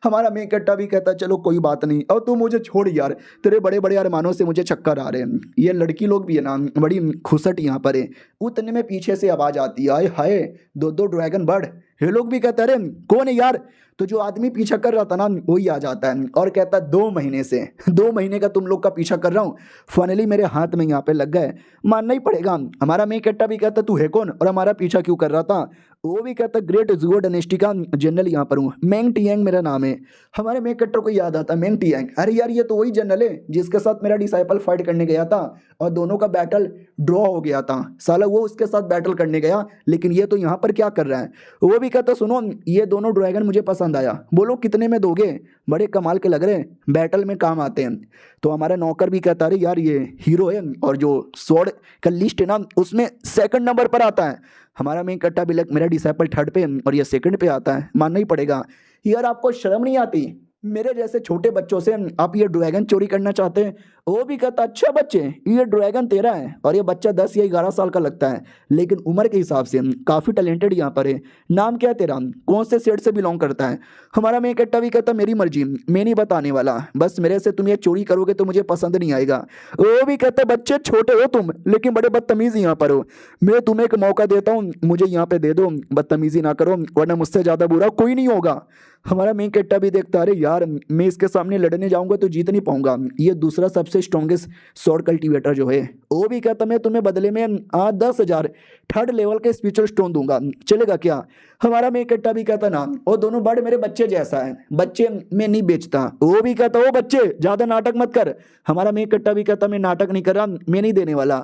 हमारा मेन कट्टा भी कहता चलो कोई बात नहीं, और तू मुझे छोड़ यार, तेरे बड़े बड़े अरमानों से मुझे चक्कर आ रहे हैं। ये लड़की लोग भी है ना बड़ी खुसट यहाँ पर है। उतने में पीछे से आवाज आती है, आए हाय दो दो ड्रैगन बर्ड। ये लोग भी कहते अरे कौन है यार, तो जो आदमी पीछा कर रहा था ना वही आ जाता है और कहता 2 महीने से 2 महीने का तुम लोग का पीछा कर रहा हूँ, फाइनली मेरे हाथ में यहाँ पे लग गए, मानना ही पड़ेगा। हमारा मेन कट्टा भी कहता तू है कौन और हमारा पीछा क्यों कर रहा था। वो भी कहता ग्रेट जुओ डायनेस्टी का जनरल यहाँ पर हूँ, मेंग टियांग मेरा नाम है। हमारे मेन कट्टर को याद आता मेंग टियांग, अरे यार ये तो वही जनरल है जिसके साथ मेरा डिसाइपल फाइट करने गया था और दोनों का बैटल ड्रॉ हो गया था। साला वो उसके साथ बैटल करने गया, लेकिन ये तो यहाँ पर क्या कर रहा है। वो भी कहता सुनो ये दोनों ड्रैगन मुझे पसंद आया, बोलो कितने में दोगे, बड़े कमाल के लग रहे हैं, बैटल में काम आते हैं। तो हमारा नौकर भी कहता अरे यार ये हीरो है और जो स्वॉर्ड का लिस्ट है ना उसमें सेकंड नंबर पर आता है। हमारा मेन कट्टा भी लग मेरा डिसाइपल थर्ड पे और ये सेकंड पे आता है, मानना ही पड़ेगा। यार आपको शर्म नहीं आती, मेरे जैसे छोटे बच्चों से आप ये ड्रैगन चोरी करना चाहते हैं। वो भी कहता अच्छा बच्चे ये ड्रैगन तेरा है, और ये बच्चा 10 या 11 साल का लगता है, लेकिन उम्र के हिसाब से काफ़ी टैलेंटेड यहाँ पर है। नाम क्या है तेरा, कौन से सेट से बिलोंग करता है। हमारा मेन कट्टा भी कहता मेरी मर्जी, मैं नहीं बताने वाला, बस मेरे से तुम ये चोरी करोगे तो मुझे पसंद नहीं आएगा। वो भी कहता बच्चे छोटे हो तुम लेकिन बड़े बदतमीज यहाँ पर हो, मैं तुम्हें एक मौका देता हूँ, मुझे यहाँ पे दे दो, बदतमीजी ना करो वरना मुझसे ज़्यादा बुरा कोई नहीं होगा। हमारा मेन कट्टा भी देखता अरे यार मैं इसके सामने लड़ने जाऊंगा तो जीत नहीं पाऊंगा, ये दूसरा सबसे स्ट्रॉन्गेस्ट स्वॉर्ड कल्टीवेटर जो है। वो भी कहता मैं तुम्हें बदले में 10,000 थर्ड लेवल के स्पिरिचुअल स्टोन दूंगा, चलेगा क्या। हमारा मेन कट्टा भी कहता ना वो दोनों बर्ड मेरे बच्चे जैसा है, बच्चे मैं नहीं बेचता। वो भी कहता वो बच्चे ज्यादा नाटक मत कर। हमारा मेन कट्टा भी कहता मैं नाटक नहीं कर रहा, मैं नहीं देने वाला।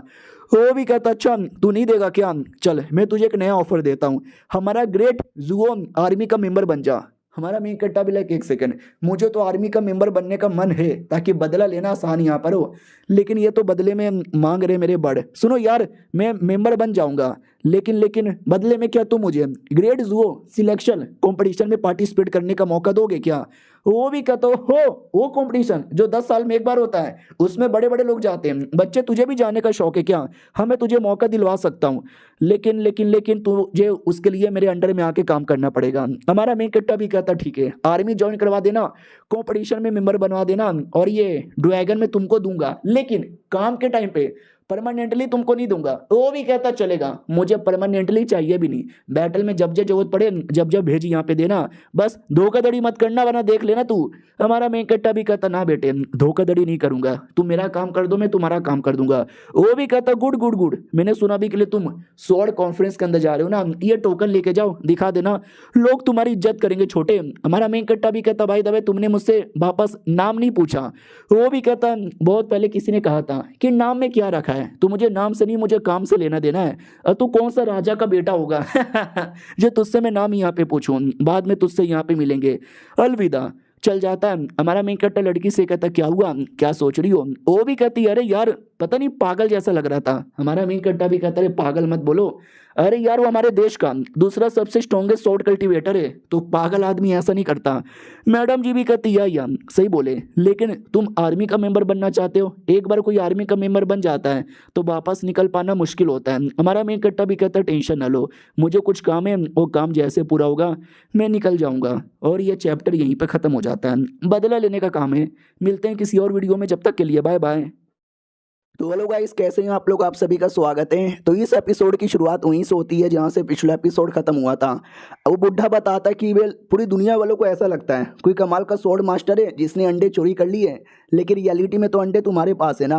वो भी कहता अच्छा तू नहीं देगा क्या, चल मैं तुझे एक नया ऑफर देता हूँ, हमारा ग्रेट जुओ आर्मी का मेंबर बन जा। हमारा मेन कट्टा भी लाइक एक सेकंड, मुझे तो आर्मी का मेंबर बनने का मन है ताकि बदला लेना आसान यहाँ पर हो, लेकिन ये तो बदले में मांग रहे मेरे बड़। सुनो यार मैं मेंबर बन जाऊंगा, लेकिन बदले में क्या तुम मुझे ग्रेट जुओ सिलेक्शन कंपटीशन में पार्टिसिपेट करने का मौका दोगे क्या। वो भी कहते हो वो कंपटीशन जो 10 साल में एक बार होता है, उसमें बड़े बड़े लोग जाते हैं, बच्चे तुझे भी जाने का शौक है क्या, हमें तुझे मौका दिलवा सकता हूँ, लेकिन तुझे उसके लिए मेरे अंडर में आके काम करना पड़ेगा। हमारा मेन कट्टा भी कहता ठीक है आर्मी ज्वाइन करवा देना, कंपटीशन में मेंबर बनवा देना और ये ड्रैगन में तुमको दूंगा, लेकिन काम के टाइम पे परमानेंटली तुमको नहीं दूंगा। वो भी कहता चलेगा मुझे परमानेंटली चाहिए भी नहीं, बैटल में जब जब जरूरत पड़े जब जब भेजी यहाँ पे देना, बस धोखाधड़ी मत करना वरना देख लेना तू। हमारा मेन कट्टा भी कहता ना बेटे धोखाधड़ी नहीं करूंगा, तुम मेरा काम कर दो मैं तुम्हारा काम कर दूंगा। वो भी कहता गुड गुड गुड, मैंने सुना भी के लिए तुम स्वॉर्ड कॉन्फ्रेंस के अंदर जा रहे हो ना, ये टोकन लेके जाओ दिखा देना, लोग तुम्हारी इज्जत करेंगे छोटे। हमारा मेन कट्टा भी कहता भाई दबे तुमने मुझसे वापस नाम नहीं पूछा। वो भी कहता बहुत पहले किसी ने कहा था कि नाम में क्या रखा है, तो मुझे नाम से नहीं मुझे काम से लेना देना है, और तू कौन सा राजा का बेटा होगा जो तुझसे मैं नाम यहाँ पे पूछूं, बाद में तुझसे यहाँ पे मिलेंगे, अलविदा। चल जाता है। हमारा मेन कट्टा लड़की से कहता क्या हुआ क्या सोच रही हो। वो भी कहती अरे यार पता नहीं पागल जैसा लग रहा था। हमारा मेन कट्टा भी कहता अरे पागल मत बोलो, अरे यार वो हमारे देश का दूसरा सबसे स्ट्रॉन्गेस्ट स्वॉर्ड कल्टीवेटर है, तो पागल आदमी ऐसा नहीं करता। मैडम जी भी कहती या सही बोले, लेकिन तुम आर्मी का मेंबर बनना चाहते हो, एक बार कोई आर्मी का मेंबर बन जाता है तो वापस निकल पाना मुश्किल होता है। हमारा मेन कट्टा भी कहता टेंशन ना लो, मुझे कुछ काम है, वो काम जैसे पूरा होगा मैं निकल जाऊंगा, और ये चैप्टर यहीं पर खत्म हो जाता है। बदला लेने का काम है। मिलते हैं किसी और वीडियो में, जब तक के लिए बाय बाय। तो हेलो गाइस, कैसे हैं आप लोग। आप सभी का स्वागत है। तो इस एपिसोड की शुरुआत वहीं से होती है जहां से पिछला एपिसोड खत्म हुआ था। वो बुढ़ा बताता है कि वे पूरी दुनिया वालों को ऐसा लगता है कोई कमाल का स्वॉर्ड मास्टर है जिसने अंडे चोरी कर लिए, लेकिन रियलिटी में तो अंडे तुम्हारे पास है ना।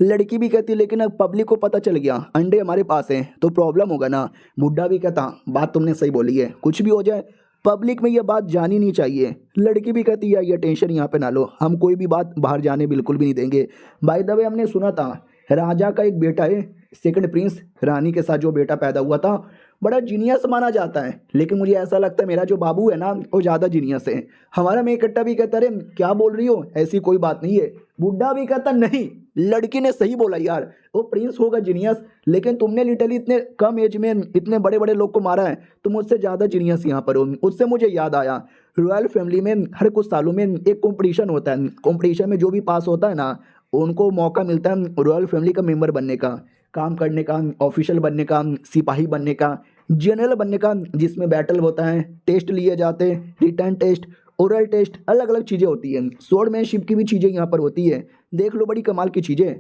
लड़की भी कहती लेकिन अब पब्लिक को पता चल गया अंडे हमारे पास है तो प्रॉब्लम होगा ना। बुढ़ा भी कहता बात तुमने सही बोली है, कुछ भी हो जाए पब्लिक में ये बात जानी नहीं चाहिए। लड़की भी कहती है ये टेंशन यहाँ पे ना लो, हम कोई भी बात बाहर जाने बिल्कुल भी नहीं देंगे। बाय द वे हमने सुना था राजा का एक बेटा है, सेकंड प्रिंस रानी के साथ जो बेटा पैदा हुआ था बड़ा जीनियस माना जाता है, लेकिन मुझे ऐसा लगता है मेरा जो बाबू है ना वो ज़्यादा जीनियस है। हमारा मैं इकट्ठा भी कहता अरे क्या बोल रही हो, ऐसी कोई बात नहीं है। बुढ़ा भी कहता नहीं, लड़की ने सही बोला यार, वो प्रिंस होगा जीनियस, लेकिन तुमने लिटरली इतने कम एज में इतने बड़े बड़े लोग को मारा है, तुम उससे ज़्यादा जीनियस यहाँ पर हो। उससे मुझे याद आया रॉयल फैमिली में हर कुछ सालों में एक कंपटीशन होता है, कंपटीशन में जो भी पास होता है ना उनको मौका मिलता है रॉयल फैमिली का मेंबर बनने का, काम करने का, ऑफिशियल बनने का, सिपाही बनने का, जनरल बनने का, जिसमें बैटल होता है, टेस्ट लिए जाते हैं, रिटर्न टेस्ट, ओरल टेस्ट, अलग अलग चीज़ें होती हैं। स्वॉर्डमैनशिप की भी चीज़ें यहाँ पर होती है, देख लो बड़ी कमाल की चीज़ें।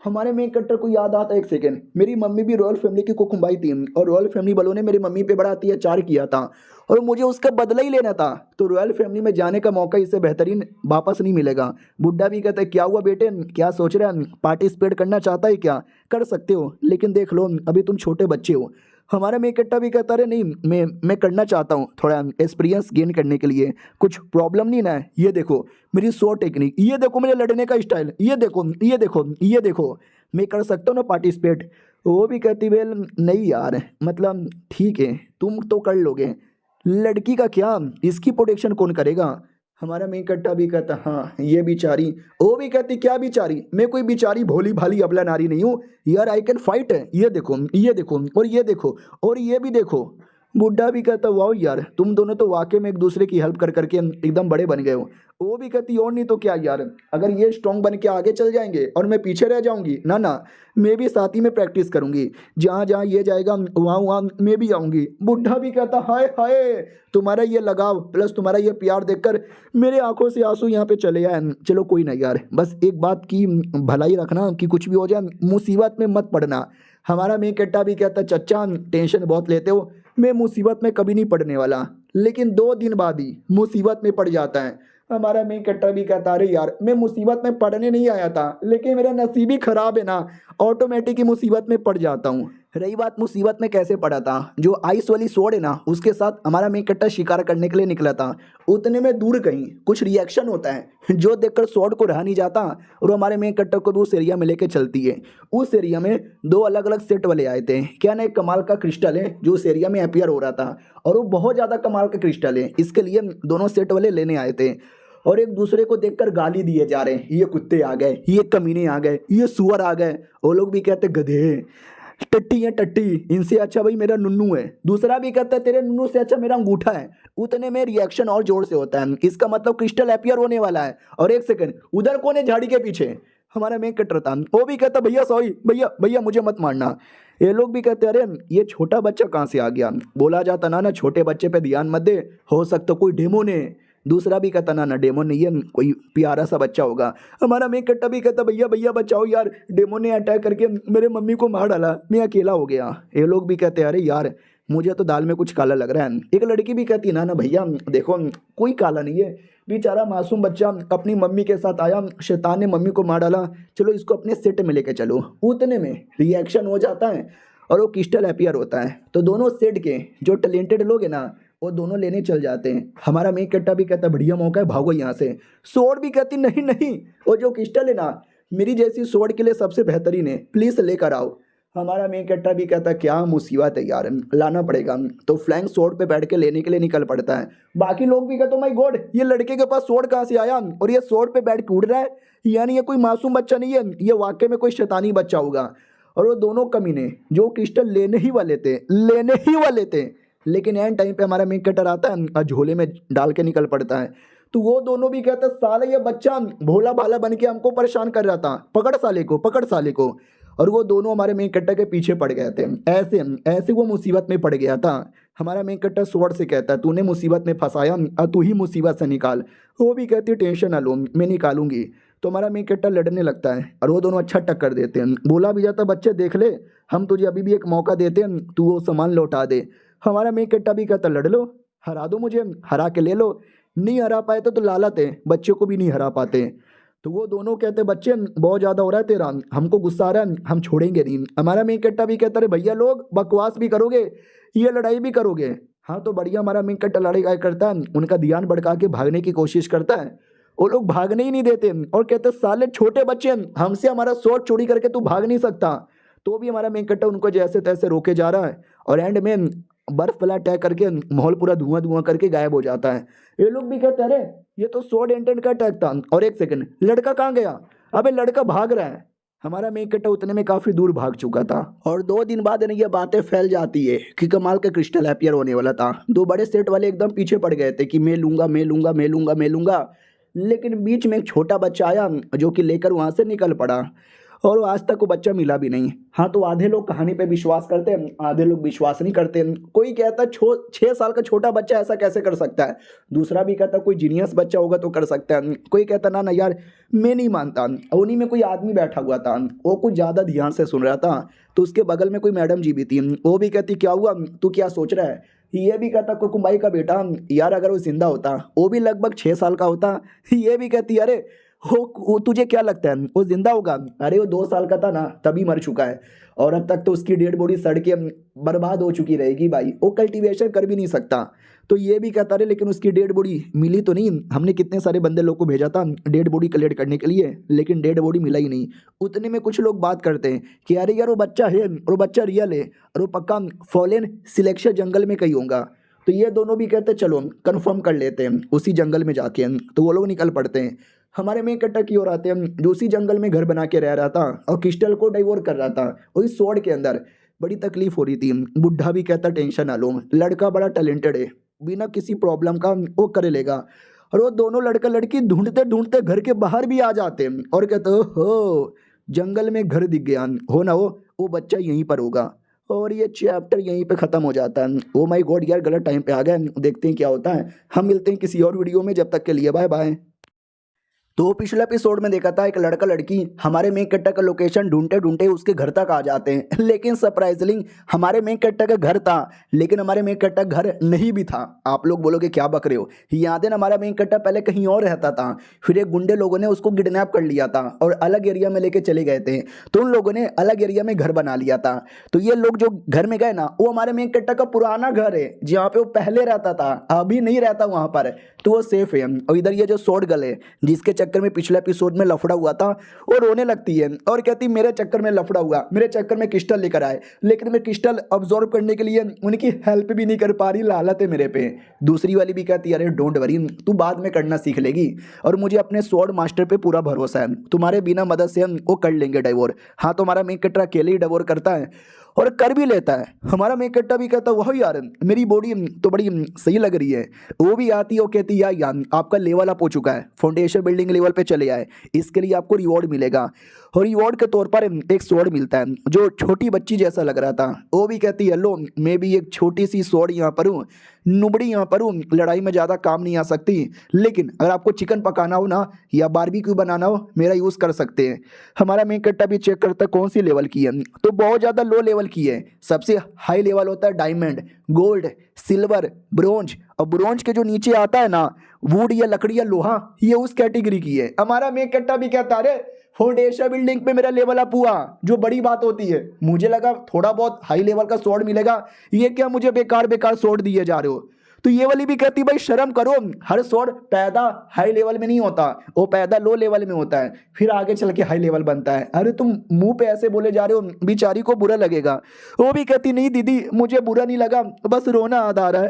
हमारे मेन कट्टर को याद आता है एक सेकेंड, मेरी मम्मी भी रॉयल फैमिली की कुकुम्बाई थी और रॉयल फैमिली वालों ने मेरी मम्मी पे बड़ा अत्याचार किया था और मुझे उसका बदला ही लेना था, तो रॉयल फैमिली में जाने का मौका इससे बेहतरीन वापस नहीं मिलेगा। बुढ़ा भी कहता है क्या हुआ बेटे, क्या सोच रहे हैं, पार्टिसिपेट करना चाहता है क्या, कर सकते हो, लेकिन देख लो अभी तुम छोटे बच्चे हो। हमारा मैं इकट्ठा भी कहता रहे नहीं मैं करना चाहता हूँ थोड़ा एक्सपीरियंस गेन करने के लिए, कुछ प्रॉब्लम नहीं ना है। ये देखो मेरी 100 टेक्निक, ये देखो मेरे लड़ने का स्टाइल, ये देखो ये देखो ये देखो, मैं कर सकता हूँ ना पार्टिसिपेट। वो भी कहती वेल नहीं यार, मतलब ठीक है तुम तो कर लोगे, लड़की का क्या, इसकी प्रोटेक्शन कौन करेगा। हमारा मेन कट्टा भी कहता हाँ ये बेचारी, वो भी कहती क्या बेचारी, मैं कोई बेचारी भोली भाली अबला नारी नहीं हूँ यार, आई कैन फाइट है, ये देखो ये देखो और ये देखो और ये भी देखो। बुढ़ा भी कहता वाह यार तुम दोनों तो वाकई में एक दूसरे की हेल्प कर करके एकदम बड़े बन गए हो। वो भी कहती और नहीं तो क्या यार, अगर ये स्ट्रांग बन के आगे चल जाएंगे और मैं पीछे रह जाऊंगी ना ना, मैं भी साथ ही में प्रैक्टिस करूंगी, जहाँ जहाँ ये जाएगा वहाँ वहाँ मैं भी आऊंगी। बुढ़ा भी कहता हाय हाय, तुम्हारा ये लगाव प्लस तुम्हारा ये प्यार देखकर मेरे आंखों से आंसू यहाँ पे चले आए। चलो कोई ना यार, बस एक बात की भलाई रखना कि कुछ भी हो जाए मुसीबत में मत पड़ना। हमारा मैं कट्टा भी कहता चचा टेंशन बहुत लेते हो, मैं मुसीबत में कभी नहीं पड़ने वाला, लेकिन 2 दिन बाद ही मुसीबत में पड़ जाता है। हमारा मैं कट्टा भी कहता अरे यार मैं मुसीबत में पड़ने नहीं आया था, लेकिन मेरा नसीब ही खराब है ना, ऑटोमेटिक ही मुसीबत में पड़ जाता हूँ। रही बात मुसीबत में कैसे पड़ा था, जो आइस वाली सोड है ना उसके साथ हमारा मैं कट्टा शिकार करने के लिए निकला था, उतने में दूर कहीं कुछ रिएक्शन होता है जो देखकर सोड को रहा नहीं जाता और हमारे मेन कट्टर को भी उस एरिया में लेके चलती है। उस एरिया में 2 अलग अलग सेट वाले आए थे, क्या ना एक कमाल का क्रिस्टल है जो उस एरिया में अपियर हो रहा था और वो बहुत ज़्यादा कमाल का क्रिस्टल है, इसके लिए दोनों सेट वाले लेने आए थे और एक दूसरे को देखकर गाली दिए जा रहे हैं, ये कुत्ते आ गए, ये कमीने आ गए, ये सुअर आ गए। वो लोग भी कहते गधे, टट्टी है टट्टी, इनसे अच्छा भाई मेरा नुन्नू है। दूसरा भी कहता है तेरे नुन्नू से अच्छा मेरा अंगूठा है। उतने में रिएक्शन और जोर से होता है, इसका मतलब क्रिस्टल अपियर होने वाला है। और एक सेकंड उधर कौन है झाड़ी के पीछे, हमारा मैं कट रहा था, वो भी कहता भैया सॉरी भैया भैया मुझे मत मारना। ये लोग भी कहते अरे ये छोटा बच्चा कहाँ से आ गया, बोला जाता ना ना छोटे बच्चे पे ध्यान मत दे, हो सकता कोई डेमोन है। दूसरा भी कहता ना ना डेमोन नहीं है, कोई प्यारा सा बच्चा होगा। हमारा मैं कट्टा भी कहता भैया भैया बचाओ यार, डेमोन ने अटैक करके मेरे मम्मी को मार डाला, मैं अकेला हो गया। ये लोग भी कहते अरे यार मुझे तो दाल में कुछ काला लग रहा है। एक लड़की भी कहती ना ना भैया देखो कोई काला नहीं है, बेचारा मासूम बच्चा अपनी मम्मी के साथ आया, शैतान ने मम्मी को मार डाला, चलो इसको अपने सेट में लेके चलो। उतने में रिएक्शन हो जाता है और वो क्रिस्टल अपियर होता है, तो दोनों सेट के जो टैलेंटेड लोग हैं ना वो दोनों लेने चल जाते हैं। हमारा मेन कट्टा भी कहता बढ़िया मौका है भागो यहाँ से। सोड भी कहती नहीं नहीं, वो जो क्रिस्टल है ना मेरी जैसी सोड के लिए सबसे बेहतरीन है, प्लीज लेकर आओ। हमारा मेन कट्टा भी कहता क्या मुसीबत है यार, लाना पड़ेगा, तो फ्लैंक सोड पे बैठ के लेने के लिए निकल पड़ता है। बाकी लोग भी कहते माय गॉड ये लड़के के पास सोड कहाँ से आया और ये सोड पे बैठ के उड़ रहा है, यानी ये कोई मासूम बच्चा नहीं है, ये वाकई में कोई शैतानी बच्चा होगा। और वो दोनों कमीने जो क्रिस्टल लेने ही वाले थे, लेकिन एंड टाइम पे हमारा मेन कटर आता है और झोले में डाल के निकल पड़ता है। तो वो दोनों भी कहते साले ये बच्चा भोला भाला बन के हमको परेशान कर रहा था, पकड़ साले को। और वो दोनों हमारे मेन कट्टा के पीछे पड़ गए थे, ऐसे ऐसे वो मुसीबत में पड़ गया था। हमारा मेन कट्टा स्वord से कहता है तूने मुसीबत में फंसाया और तू ही मुसीबत से निकाल। वो भी कहती टेंशन ना लो मैं निकालूंगी। तो हमारा मेन कैरेक्टर लड़ने लगता है और वो दोनों अच्छा टक्कर देते हैं। बोला भी जाता बच्चे देख ले, हम तुझे अभी भी एक मौका देते हैं, तू वो सामान लौटा दे। हमारा मेन कैरेक्टर भी कहता लड़ लो, हरा दो मुझे, हरा के ले लो, नहीं हरा पाए तो लालत है, बच्चे को भी नहीं हरा पाते। तो वो दोनों कहते बच्चे बहुत ज़्यादा हो रहा है तेरा, हमको गुस्सा आ रहा है, हम छोड़ेंगे नहीं। हमारा मेन कैरेक्टर भी कहता अरे भैया लोग बकवास भी करोगे, ये लड़ाई भी करोगे। हाँ तो बढ़िया, हमारा मेन कैरेक्टर लड़ाई क्या करता है, उनका ध्यान भड़का के भागने की कोशिश करता है। वो लोग भागने ही नहीं देते और कहते साले छोटे बच्चे, हमसे हमारा स्वord चोरी करके तू भाग नहीं सकता। तो भी हमारा मेन कैरेक्टर उनको जैसे तैसे रोके जा रहा है और एंड में बर्फ वाला अटैक करके माहौल पूरा धुआं धुआं करके गायब हो जाता है। ये लोग भी कहते हैं अरे ये तो स्वॉर्ड इंटेंट का अटैक था। और एक सेकंड, लड़का कहाँ गया? अबे लड़का भाग रहा है। हमारा मेन कैरेक्टर उतने में काफी दूर भाग चुका था और 2 दिन बाद ये बातें फैल जाती है कि कमाल का क्रिस्टल अपीयर होने वाला था। 2 बड़े सेट वाले एकदम पीछे पड़ गए थे कि मैं लूंगा मैं लूंगा मैं लूंगा मैं लूंगा, लेकिन बीच में एक छोटा बच्चा आया जो कि लेकर वहां से निकल पड़ा और आज तक वो बच्चा मिला भी नहीं। हाँ तो आधे लोग कहानी पे विश्वास करते हैं, आधे लोग विश्वास नहीं करते। कोई कहता है 6 साल का छोटा बच्चा ऐसा कैसे कर सकता है, दूसरा भी कहता कोई जीनियस बच्चा होगा तो कर सकता है, कोई कहता ना ना यार मैं नहीं मानता। उन्हीं में कोई आदमी बैठा हुआ था, वो कुछ ज़्यादा ध्यान से सुन रहा था। तो उसके बगल में कोई मैडम जी भी थी, वो भी कहती क्या हुआ, तू क्या सोच रहा है। ये भी कहता कुकुम्बाई का बेटा यार अगर वो जिंदा होता, वो भी लगभग 6 साल का होता। ये भी कहती अरे वो तुझे क्या लगता है वो जिंदा होगा, अरे वो 2 साल का था ना तभी मर चुका है और अब तक तो उसकी डेड बॉडी सड़ के बर्बाद हो चुकी रहेगी भाई, वो कल्टीवेशन कर भी नहीं सकता। तो ये भी कहता रहे लेकिन उसकी डेड बॉडी मिली तो नहीं, हमने कितने सारे बंदे लोग को भेजा था डेड बॉडी कलेक्ट करने के लिए, लेकिन डेड बॉडी मिला ही नहीं। उतने में कुछ लोग बात करते हैं कि अरे यार वो बच्चा है और वो बच्चा रियल है और वो पक्का फॉरेन सिलेक्शन जंगल में कहीं होगा। तो ये दोनों भी कहते चलो कंफर्म कर लेते हैं उसी जंगल में जाके। तो वो लोग निकल पड़ते हैं। हमारे मेन कैरेक्टर की ओर आते हैं जो उसी जंगल में घर बना के रह रहा था और क्रिस्टल को डाइवोर्ट कर रहा था वही स्वॉर्ड के अंदर। बड़ी तकलीफ हो रही थी। बुढ़ा भी कहता टेंशन ना लो, लड़का बड़ा टैलेंटेड है, बिना किसी प्रॉब्लम का वो कर लेगा। और वो दोनों लड़का लड़की ढूंढते ढूंढते घर के बाहर भी आ जाते हैं और कहते हो जंगल में घर दिख गया हो ना, वो बच्चा यहीं पर होगा। और ये चैप्टर यहीं पे ख़त्म हो जाता है। ओ माय गॉड यार गलत टाइम पे आ गए, देखते हैं क्या होता है। हम मिलते हैं किसी और वीडियो में, जब तक के लिए बाय बाय। तो पिछले एपिसोड में देखा था एक लड़का लड़की हमारे मेन कैरेक्टर का लोकेशन ढूंढते ढूंढते उसके घर तक आ जाते हैं, लेकिन सरप्राइजली हमारे मेन कैरेक्टर का घर था लेकिन हमारे मेन कैरेक्टर घर नहीं भी था। आप लोग बोलोगे क्या बक रहे हो, याद है ना हमारा मेन कैरेक्टर पहले कहीं और रहता था, फिर एक गुंडे लोगों ने उसको किडनैप कर लिया था और अलग एरिया में लेके चले गए थे। तो उन लोगों ने अलग एरिया में घर बना लिया था। तो ये लोग जो घर में गए ना वो हमारे मेन कैरेक्टर का पुराना घर है जहाँ पे वो पहले रहता था, अभी नहीं रहता वहां पर, तो वो सेफ है। और इधर ये जो स्वॉर्ड गर्ल है जिसके चक्कर में पिछले एपिसोड में लफड़ा हुआ था वो रोने लगती है और कहती मेरे चक्कर में लफड़ा हुआ, मेरे चक्कर में क्रिस्टल लेकर आए, लेकिन मैं क्रिस्टल अब्सॉर्ब करने के लिए उनकी हेल्प भी नहीं कर पा रही, लालत है मेरे पे। दूसरी वाली भी कहती है अरे डोंट वरी, तू बाद में करना सीख लेगी और मुझे अपने स्वॉर्ड मास्टर पे पूरा भरोसा है, तुम्हारे बिना मदद से हम वो कर लेंगे डाइवोर। हाँ तो हमारा मेन कैरेक्टर अकेले ही डाइवोर करता है और कर भी लेता है। हमारा मेन कैरेक्टर भी कहता है वह यार मेरी बॉडी तो बड़ी सही लग रही है। वो भी आती है, वो कहती है यार आपका लेवल अप हो चुका है, फाउंडेशन बिल्डिंग लेवल पे चले आए, इसके लिए आपको रिवॉर्ड मिलेगा। और रिवॉर्ड के तौर पर एक स्वॉर्ड मिलता है जो छोटी बच्ची जैसा लग रहा था। वो भी कहती है लो मैं भी एक छोटी सी स्वॉर्ड यहाँ पर हूँ, नुबड़ी यहाँ पर हूँ, लड़ाई में ज़्यादा काम नहीं आ सकती, लेकिन अगर आपको चिकन पकाना हो ना या बारबेक्यू बनाना हो मेरा यूज़ कर सकते हैं। हमारा मेन कैरेक्टर भी चेक करता है कौन सी लेवल की है, तो बहुत ज़्यादा लो लेवल की है। सबसे हाई लेवल होता है डायमंड, गोल्ड, सिल्वर, ब्रोंज, और ब्रोंज के जो नीचे आता है ना वुड या लकड़ी या लोहा, ये उस कैटेगरी की है। हमारा मेन कैरेक्टर भी कहता है फाउंडेशन बिल्डिंग पे मेरा लेवल अप हुआ, जो बड़ी बात होती है। मुझे लगा थोड़ा बहुत हाई लेवल का स्वॉर्ड मिलेगा, ये क्या मुझे बेकार बेकार स्वॉर्ड दिए जा रहे हो। तो ये वाली भी कहती भाई शर्म करो, हर स्वॉर्ड पैदा हाई लेवल में नहीं होता, वो पैदा लो लेवल में होता है, फिर आगे चल के हाई लेवल बनता है। अरे तुम मुंह पे ऐसे बोले जा रहे हो, बेचारी को बुरा लगेगा। वो भी कहती नहीं दीदी मुझे बुरा नहीं लगा, बस रोना आ रहा है।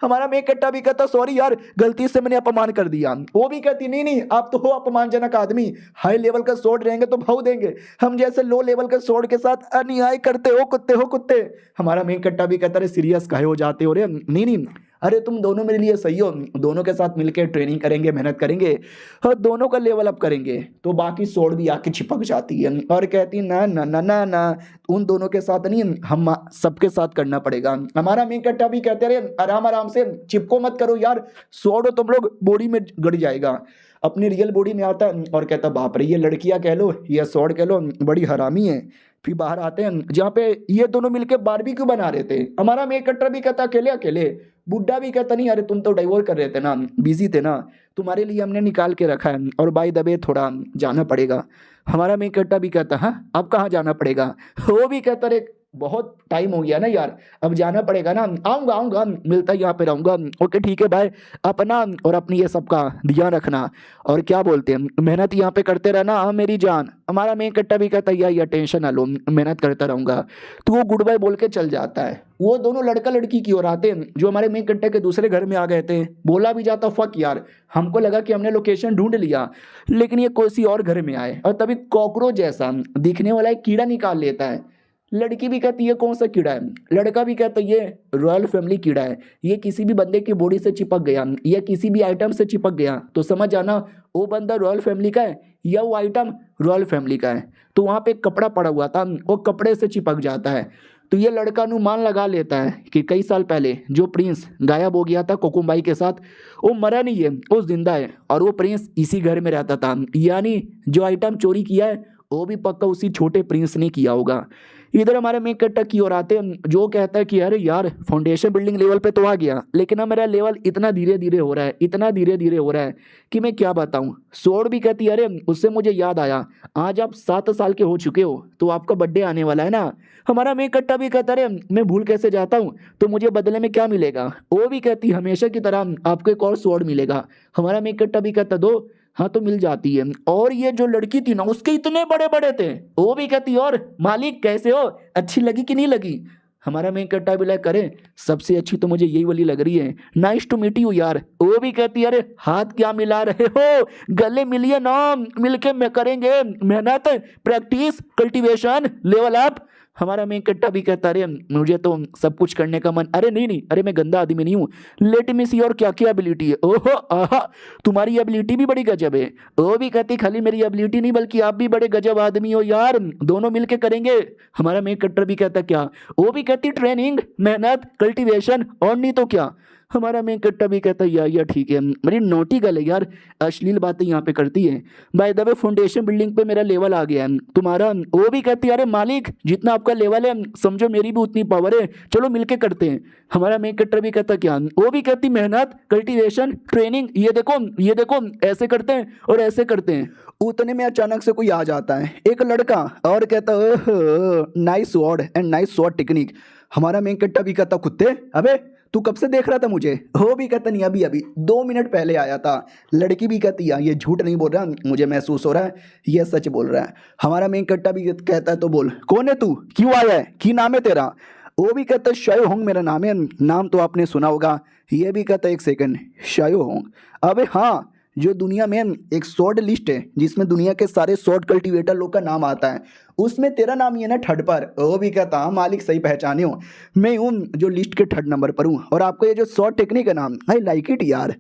हमारा मेन कैरेक्टर भी कहता सॉरी यार गलती से मैंने अपमान कर दिया। वो भी कहती नहीं नहीं आप तो हो अपमानजनक आदमी, हाई लेवल का स्वॉर्ड रहेंगे तो भाव देंगे, हम जैसे लो लेवल के स्वॉर्ड के साथ अन्याय करते हो कुत्ते हो कुत्ते। हमारा मेन कैरेक्टर भी कहता है सीरियस काहे हो जाते हो रे, नहीं नहीं अरे तुम दोनों मेरे लिए सही हो, दोनों के साथ मिलकर ट्रेनिंग करेंगे, मेहनत करेंगे और दोनों का लेवल अप करेंगे। तो बाकी सोड भी आके चिपक जाती है और कहती ना ना ना ना ना, उन दोनों के साथ नहीं, हम सबके साथ करना पड़ेगा। हमारा मेन कट्टा भी कहते रहे आराम आराम से चिपको मत करो यार, सोड हो तुम लोग बॉडी में गड़ जाएगा। अपनी रियल बॉडी में आता है और कहता बाप रे, ये लड़कियां कह लो या सॉर्ड कह लो बड़ी हरामी है। फिर बाहर आते हैं जहाँ पे ये दोनों मिलके बारबेक्यू बना रहे थे। हमारा मेक कट्टर भी कहता अकेले अकेले, बुड्ढा भी कहता नहीं अरे तुम तो डाइवोर्स कर रहे थे ना, बिजी थे ना, तुम्हारे लिए हमने निकाल के रखा है और बाय द वे थोड़ा जाना पड़ेगा। हमारा मेक कट्टा भी कहता हाँ अब कहाँ जाना पड़ेगा। वो भी कहता रे बहुत टाइम हो गया ना यार, अब जाना पड़ेगा ना, आऊंगा आऊंगा मिलता यहाँ पे रहूंगा। ओके ठीक है भाई, अपना और अपनी ये सबका ध्यान रखना और क्या बोलते हैं मेहनत यहाँ पे करते रहना हाँ मेरी जान। हमारा मेन कट्टा भी कहता है यार टेंशन ना लो, मेहनत करता रहूंगा। तो वो गुड बाय बोल के चल जाता है। वो दोनों लड़का लड़की की ओर आते हैं जो हमारे मेन कट्टे के दूसरे घर में आ गए थे। बोला भी जाता फक यार, हमको लगा कि हमने लोकेशन ढूंढ लिया, लेकिन ये किसी और घर में आए और तभी कॉकरोच जैसा दिखने वाला एक कीड़ा निकाल लेता है। लड़की भी कहती है कौन सा कीड़ा है, लड़का भी कहता है ये रॉयल फैमिली कीड़ा है, ये किसी भी बंदे की बॉडी से चिपक गया या किसी भी आइटम से चिपक गया तो समझ जाना वो बंदा रॉयल फैमिली का है या वो आइटम रॉयल फैमिली का है। तो वहाँ पे एक कपड़ा पड़ा हुआ था, वो कपड़े से चिपक जाता है। तो ये लड़का अनुमान लगा लेता है कि कई साल पहले जो प्रिंस गायब हो गया था कोकुमबाई के साथ, वो मरा नहीं है, वो जिंदा है और वो प्रिंस इसी घर में रहता था। यानी जो आइटम चोरी किया है वो भी पक्का उसी छोटे प्रिंस ने किया होगा। इधर हमारे मेक कट्टा की ओर आते हैं जो कहता है कि अरे यार फाउंडेशन बिल्डिंग लेवल पे तो आ गया, लेकिन अब मेरा लेवल इतना धीरे धीरे हो रहा है, इतना धीरे धीरे हो रहा है कि मैं क्या बताऊं। सोड भी कहती है अरे उससे मुझे याद आया, आज आप 7 साल के हो चुके हो तो आपका बर्थडे आने वाला है ना। हमारा मेक कट्टा भी कहता अरे मैं भूल कैसे जाता हूँ, तो मुझे बदले में क्या मिलेगा। वो भी कहती हमेशा की तरह आपको एक और सोड मिलेगा। हमारा मेक कट्टा भी कहता दो, हाँ तो मिल जाती है। और ये जो लड़की थी ना उसके इतने बड़े बड़े थे, वो भी कहती और मालिक कैसे हो, अच्छी लगी कि नहीं लगी। हमारा मेन कट्टा भी लाइक करे सबसे अच्छी तो मुझे यही वाली लग रही है, नाइस टू मीट यू यार। वो भी कहती है अरे हाथ क्या मिला रहे हो, गले मिलिए ना, मिलके में करेंगे मेहनत, प्रैक्टिस, कल्टीवेशन, लेवल अप। हमारा मेन कट्टा भी कहता अरे मुझे तो सब कुछ करने का मन, अरे नहीं नहीं अरे मैं गंदा आदमी नहीं हूँ, लेट मी सी और क्या क्या एबिलिटी है। ओहो आहा तुम्हारी एबिलिटी भी बड़ी गजब है। वो भी कहती खाली मेरी एबिलिटी नहीं बल्कि आप भी बड़े गजब आदमी हो यार, दोनों मिलके करेंगे। हमारा मेन कट्टर भी कहता क्या, वो भी कहती ट्रेनिंग, मेहनत, कल्टीवेशन और नहीं तो क्या। हमारा मेन कट्टा भी कहता यार ठीक है, मेरी नोटी गल है यार, अश्लील बातें यहाँ पे करती है। By the way foundation building पे मेरा लेवल आ गया है तुम्हारा। वो भी कहती है अरे मालिक जितना आपका लेवल है समझो मेरी भी उतनी पावर है, चलो मिलके करते हैं। हमारा मेन कट्टर भी कहता क्या, वो भी कहती मेहनत, कल्टीवेशन, ट्रेनिंग, ये देखो ऐसे करते हैं और ऐसे करते हैं। उतने में अचानक से कोई आ जाता है एक लड़का और कहता nice word and nice shot technique. हमारा मेन कट्टा भी कहता कुत्ते अबे तू कब से देख रहा था मुझे। वो भी कहता नहीं अभी अभी 2 मिनट पहले आया था। लड़की भी कहती है ये झूठ नहीं बोल रहा, मुझे महसूस हो रहा है ये सच बोल रहा है। हमारा मेन कट्टा भी कहता है तो बोल कौन है तू, क्यों आया है, की नाम है तेरा। वो भी कहता है शायो होंग मेरा नाम है, नाम तो आपने सुना होगा। ये भी कहता है एक सेकंड शायो होंग, अबे हाँ जो दुनिया में एक शॉर्ट लिस्ट है जिसमें दुनिया के सारे शॉर्ट कल्टीवेटर लोग का नाम आता है, उसमें तेरा नाम ही है ना थर्ड पर। वो भी कहता हाँ मालिक सही पहचाने हो, मैं हूँ जो लिस्ट के 3rd नंबर पर हूँ और आपको ये जो शॉर्ट टेक्निक है ना आई लाइक इट यार,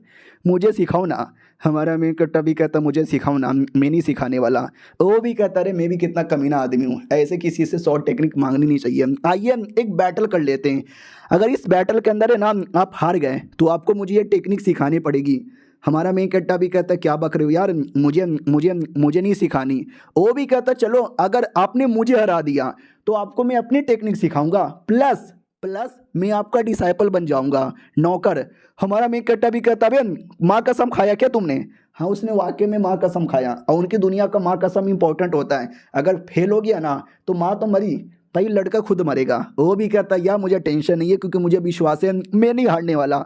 मुझे सिखाओ ना। हमारा मेन कट्टा भी कहता मुझे सिखाओ ना, मैं नहीं सिखाने वाला। वो भी कहता अरे मैं भी कितना कमीना आदमी हूँ, ऐसे किसी से शॉर्ट टेक्निक मांगनी नहीं चाहिए। आइए एक बैटल कर लेते हैं, अगर इस बैटल के अंदर है ना आप हार गए तो आपको मुझे ये टेक्निक सिखानी पड़ेगी। हमारा मेन कट्टा भी कहता क्या बक रहे हो यार, मुझे मुझे मुझे नहीं सिखानी। वो भी कहता चलो अगर आपने मुझे हरा दिया तो आपको मैं अपनी टेक्निक सिखाऊंगा, प्लस प्लस मैं आपका डिसाइपल बन जाऊंगा, नौकर। हमारा मेन कट्टा भी कहता बहन माँ कसम खाया क्या तुमने। हाँ उसने वाकई में माँ कसम खाया और उनकी दुनिया का माँ कसम इंपॉर्टेंट होता है, अगर फेल हो गया ना तो माँ तो मरी भाई लड़का खुद मरेगा। वो भी कहता यार मुझे टेंशन नहीं है क्योंकि मुझे विश्वास है मैं नहीं हारने वाला।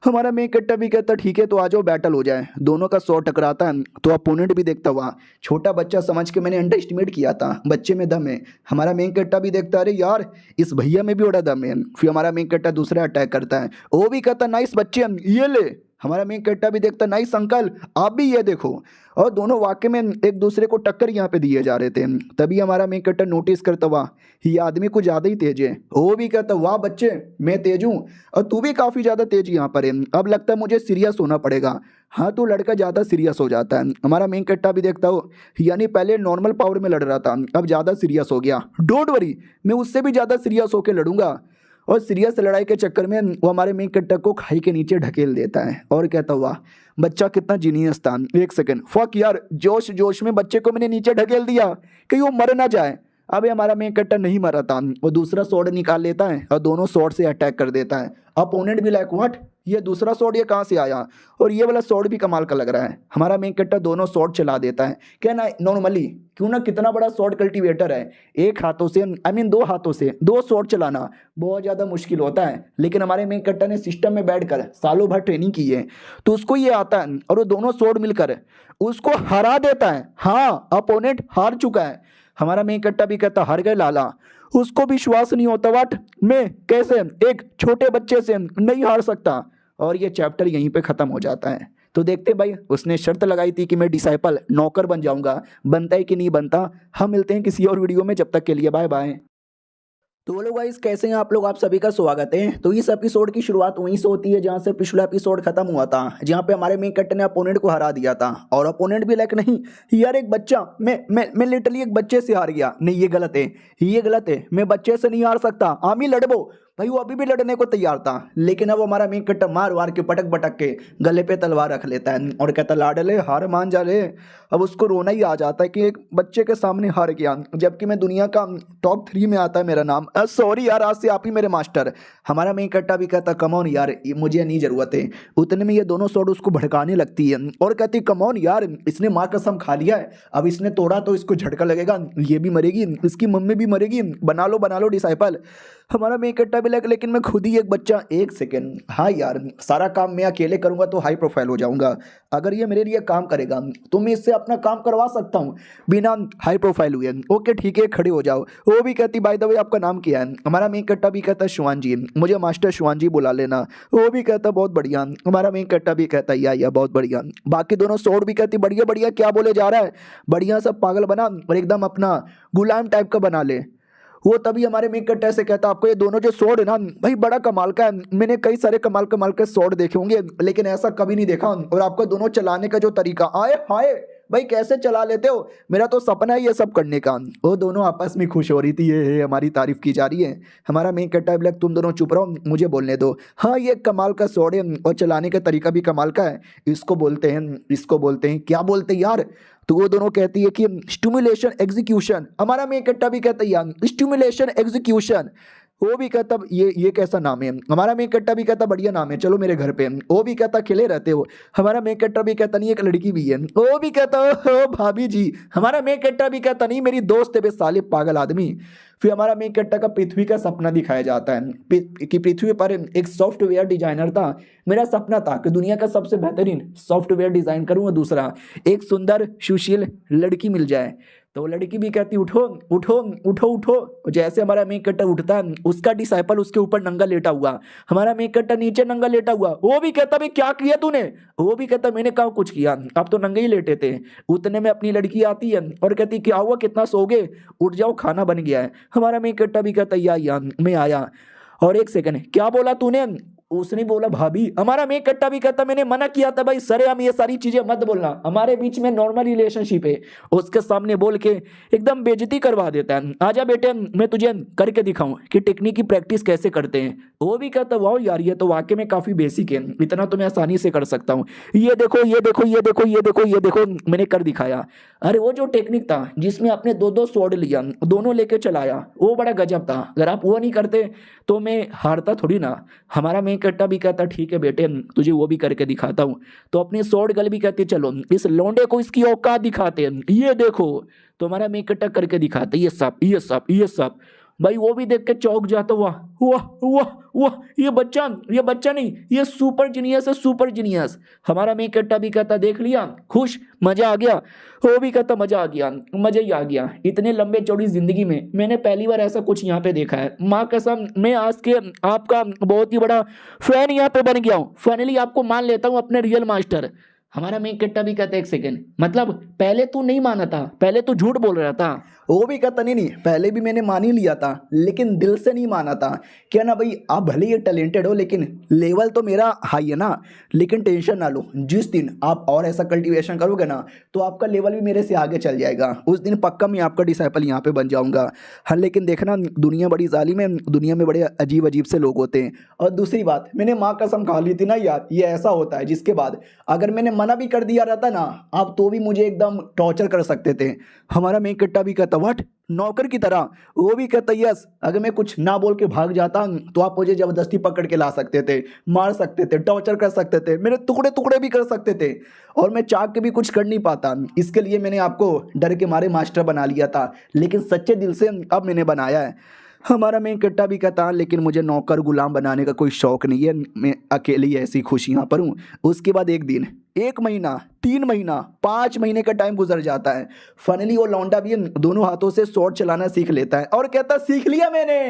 हमारा मेन कट्टा भी कहता ठीक है तो आ जाओ बैटल हो जाए। दोनों का 100 टकराता है तो अपोनेंट भी देखता हुआ छोटा बच्चा समझ के मैंने अंडर एस्टिमेट किया था, बच्चे में दम है। हमारा मेन कट्टा भी देखता अरे यार इस भैया में भी बड़ा दम है। फिर हमारा मेन कट्टा दूसरा अटैक करता है, वो भी कहता नाइस बच्चे ये ले। हमारा मेन कैरेक्टर भी देखता नाइस अंकल आप भी ये देखो। और दोनों वाकई में एक दूसरे को टक्कर यहाँ पे दिए जा रहे थे। तभी हमारा मेन कैरेक्टर नोटिस करता, वाह ये आदमी कुछ ज़्यादा ही तेज है। वो भी कहता वाह बच्चे मैं तेज हूँ और तू भी काफ़ी ज़्यादा तेज यहाँ पर है, अब लगता है मुझे सीरियस होना पड़ेगा। हाँ तो लड़का ज़्यादा सीरियस हो जाता है। हमारा मेन कैरेक्टर भी देखता हो, यानी पहले नॉर्मल पावर में लड़ रहा था अब ज़्यादा सीरियस हो गया। डोंट वरी मैं उससे भी ज़्यादा सीरियस होकर लड़ूंगा। और सीरियस लड़ाई के चक्कर में वो हमारे मेन कैरेक्टर को खाई के नीचे ढकेल देता है और कहता हुआ बच्चा कितना जीनियस था। एक सेकंड फक यार, जोश जोश में बच्चे को मैंने नीचे ढकेल दिया कि वो मर ना जाए। अबे हमारा मेन कैरेक्टर नहीं मरा था, वो दूसरा स्वॉर्ड निकाल लेता है और दोनों स्वॉर्ड से अटैक कर देता है। अपोनेंट भी लाइक व्हाट, ये दूसरा स्वॉर्ड ये कहाँ से आया, और ये वाला स्वॉर्ड भी कमाल का लग रहा है। हमारा मेन कैरेक्टर दोनों स्वॉर्ड चला देता है। क्या ना नॉर्मली क्यों ना कितना बड़ा स्वॉर्ड कल्टीवेटर है, एक हाथों से दो हाथों से दो स्वॉर्ड चलाना बहुत ज़्यादा मुश्किल होता है। लेकिन हमारे मेन कैरेक्टर ने सिस्टम में बैठकर सालों भर ट्रेनिंग की है तो उसको ये आता है और वो दोनों स्वॉर्ड मिलकर उसको हरा देता है। हाँ अपोनेंट हार चुका है। हमारा मेन कैरेक्टर भी कहता हार गए लाला, उसको विश्वास नहीं होता वाट मैं कैसे एक छोटे बच्चे से नहीं हार सकता। और ये चैप्टर यहीं पे ख़त्म हो जाता है। तो देखते भाई उसने शर्त लगाई थी कि मैं डिसाइपल नौकर बन जाऊंगा, बनता है कि नहीं बनता। हम मिलते हैं किसी और वीडियो में, जब तक के लिए बाय बाय। तो बोलो गाइस कैसे हैं आप लोग, आप सभी का स्वागत है। तो इस एपिसोड की शुरुआत वहीं से होती है जहां से पिछला एपिसोड खत्म हुआ था, जहां पे हमारे मेन कैरेक्टर ने अपोनेंट को हरा दिया था। और अपोनेंट भी लाइक नहीं यार एक बच्चा मैं लिटरली एक बच्चे से हार गया, नहीं ये गलत है, ये गलत है, मैं बच्चे से नहीं हार सकता, आमी लड़बो। भाई वो अभी भी लड़ने को तैयार था, लेकिन अब हमारा मेन कैरेक्टर मार वार के पटक पटक के गले पे तलवार रख लेता है और कहता लाडले हार मान जा ले। अब उसको रोना ही आ जाता है कि एक बच्चे के सामने हार गया, जबकि मैं दुनिया का टॉप 3 में आता है मेरा नाम। सॉरी यार आज से आप ही मेरे मास्टर। हमारा मेन कैरेक्टर भी कहता कमॉन यार मुझे नहीं जरूरत है। उतने में ये दोनों स्वॉर्ड उसको भड़काने लगती है और कहती कमॉन यार इसने माँ कसम खा लिया है, अब इसने तोड़ा तो इसको झटका लगेगा, ये भी मरेगी, इसकी मम्मी भी मरेगी, बना लो डिसाइपल। हमारा मेन कैरेक्टर भी लगे लेकिन मैं खुद ही एक बच्चा। एक सेकेंड हाँ यार सारा काम मैं अकेले करूंगा तो हाई प्रोफाइल हो जाऊंगा, अगर ये मेरे लिए काम करेगा तो मैं इससे अपना काम करवा सकता हूँ बिना हाई प्रोफाइल हुए। ओके ठीक है खड़े हो जाओ। वो भी कहती बाय द वे आपका नाम क्या है। हमारा मेन कैरेक्टर भी कहता शिवान जी, मुझे मास्टर शिवान जी बुला लेना। वो भी कहता बहुत बढ़िया। हमारा मेन कैरेक्टर भी कहता या बहुत बढ़िया। बाकी दोनों सोड भी कहती बढ़िया बढ़िया क्या बोले जा रहा है, बढ़िया सब पागल बना और एकदम अपना गुलाम टाइप का बना ले। वो तभी हमारे मेन कैरेक्टर से कहता आपको ये दोनों जो स्वॉर्ड है ना भाई बड़ा कमाल का है, मैंने कई सारे कमाल कमाल के स्वॉर्ड देखे होंगे लेकिन ऐसा कभी नहीं देखा, और आपका दोनों चलाने का जो तरीका आए हाय भाई कैसे चला लेते हो, मेरा तो सपना है ये सब करने का। वो दोनों आपस में खुश हो रही थी, ये हमारी तारीफ की जा रही है। हमारा मेन कैरेक्टर ब्लैक तुम दोनों चुप रहो मुझे बोलने दो। हाँ ये कमाल का स्वॉर्ड है और चलाने का तरीका भी कमाल का है, इसको बोलते हैं क्या बोलते हैं यार। तो वो दोनों कहती है कि स्टिमुलेशन एग्जीक्यूशन। हमारा मेन कैरेक्टर भी कहता है यार स्टिमुलेशन एग्जीक्यूशन। वो भी कहता ये कैसा नाम है। हमारा मेन कैरेक्टर भी कहता बढ़िया नाम है चलो मेरे घर पे। वो भी कहता खिले रहते हो। हमारा मेन कैरेक्टर भी कहता नहीं एक लड़की भी है। वो भी कहता हो भाभी जी। हमारा मेन कैरेक्टर भी कहता नहीं मेरी दोस्त है बे साले पागल आदमी। फिर हमारा मेन कैरेक्टर का पृथ्वी का सपना दिखाया जाता है कि पृथ्वी पर एक सॉफ्टवेयर डिजाइनर था, मेरा सपना था कि दुनिया का सबसे बेहतरीन सॉफ्टवेयर डिजाइन करूँ और दूसरा एक सुंदर सुशील लड़की मिल जाए। तो लड़की भी कहती उठो उठो उठो उठो। जैसे हमारा मेन कैरेक्टर उठता है उसका डिसाइपल उसके ऊपर नंगा लेटा हुआ, हमारा मेन कैरेक्टर नीचे नंगा लेटा हुआ। वो भी कहता भाई क्या किया तूने, वो भी कहता मैंने कहा कुछ किया, अब तो नंगे ही लेटे थे। उतने में अपनी लड़की आती है और कहती क्या हुआ कितना सोगे, उठ जाओ खाना बन गया है। हमारा मेन कैरेक्टर भी कहता या मैं आया। और एक सेकंड क्या बोला तूने, उसने बोला भाभी। हमारा मेन कैरेक्टर भी कहता मैंने मना किया था भाई सरे हम ये सारी चीजें मत बोलना, हमारे बीच में नॉर्मल रिलेशनशिप है। उसके सामने बोल के एकदम बेइज्जती करवा देता है। आजा बेटे मैं तुझे करके दिखाऊं कि टेक्निक की प्रैक्टिस कैसे करते हैं। वो भी कहता वाह यार ये तो वाकई में काफी बेसिक है, इतना तो मैं आसानी से कर सकता हूँ। ये देखो ये देखो ये देखो ये देखो ये देखो मैंने कर दिखाया। अरे वो जो टेक्निक था जिसमें आपने दो दो स्वॉर्ड लिया दोनों लेके चलाया वो बड़ा गजब था, अगर आप वो नहीं करते तो मैं हारता थोड़ी ना। हमारा मेन कैरेक्टर भी कहता ठीक है बेटे तुझे वो भी करके दिखाता हूँ। तो अपने स्वॉर्ड गर्ल भी कहते चलो इस लौंडे को इसकी औकात दिखाते हैं, ये देखो। तो हमारा मेन कैरेक्टर करके दिखाते ये सब। भाई वो भी देख के चौंक जाता, वाह वाह वाह वाह, ये बच्चा नहीं, ये सुपर जीनियस है, सुपर जीनियस। हमारा मेन कट्टा भी कहता देख लिया, खुश, मजा आ गया। वो भी कहता मजा आ गया, मजा ही आ गया। इतने लंबे चौड़ी जिंदगी में मैंने पहली बार ऐसा कुछ यहाँ पे देखा है। माँ कसम, मैं आज के आपका बहुत ही बड़ा फैन यहाँ पे बन गया हूँ। फाइनली आपको मान लेता हूँ अपने रियल मास्टर। हमारा मेन कट्टा भी कहता एक सेकेंड, मतलब पहले तू नहीं माना था, पहले तू झूठ बोल रहा था। वो भी कहता नहीं, पहले भी मैंने मान ही लिया था, लेकिन दिल से नहीं माना था। क्या ना भाई, आप भले ही टैलेंटेड हो, लेकिन लेवल तो मेरा हाई है ना। लेकिन टेंशन ना लो, जिस दिन आप और ऐसा कल्टीवेशन करोगे ना, तो आपका लेवल भी मेरे से आगे चल जाएगा। उस दिन पक्का मैं आपका डिसाइपल यहाँ पे बन जाऊँगा। हाँ, लेकिन देखना, दुनिया बड़ी जालिम है, दुनिया में बड़े अजीब अजीब से लोग होते हैं। और दूसरी बात, मैंने माँ कसम खा ली थी ना यार, ये ऐसा होता है जिसके बाद अगर मैंने मना भी कर दिया रहता ना, आप तो भी मुझे एकदम टॉर्चर कर सकते थे। हमारा मेन कट्टा भी कहता व्हाट, नौकर की तरह। वो भी कहता यस, अगर मैं कुछ ना बोल के भाग जाता तो आप मुझे जबरदस्ती पकड़ के ला सकते थे, मार सकते थे, टॉर्चर कर सकते थे, मेरे टुकड़े टुकड़े भी कर सकते थे, और मैं चाह के भी कुछ कर नहीं पाता। इसके लिए मैंने आपको डर के मारे मास्टर बना लिया था, लेकिन सच्चे दिल से अब मैंने बनाया है। हमारा मेन कट्टा भी कहता, लेकिन मुझे नौकर गुलाम बनाने का कोई शौक नहीं है, मैं अकेली ऐसी खुश यहाँ पर हूँ। उसके बाद एक दिन, 1 महीना, 3 महीना, 5 महीने का टाइम गुजर जाता है। फाइनली वो लौंडा भी दोनों हाथों से स्वॉर्ड चलाना सीख लेता है और कहता सीख लिया मैंने।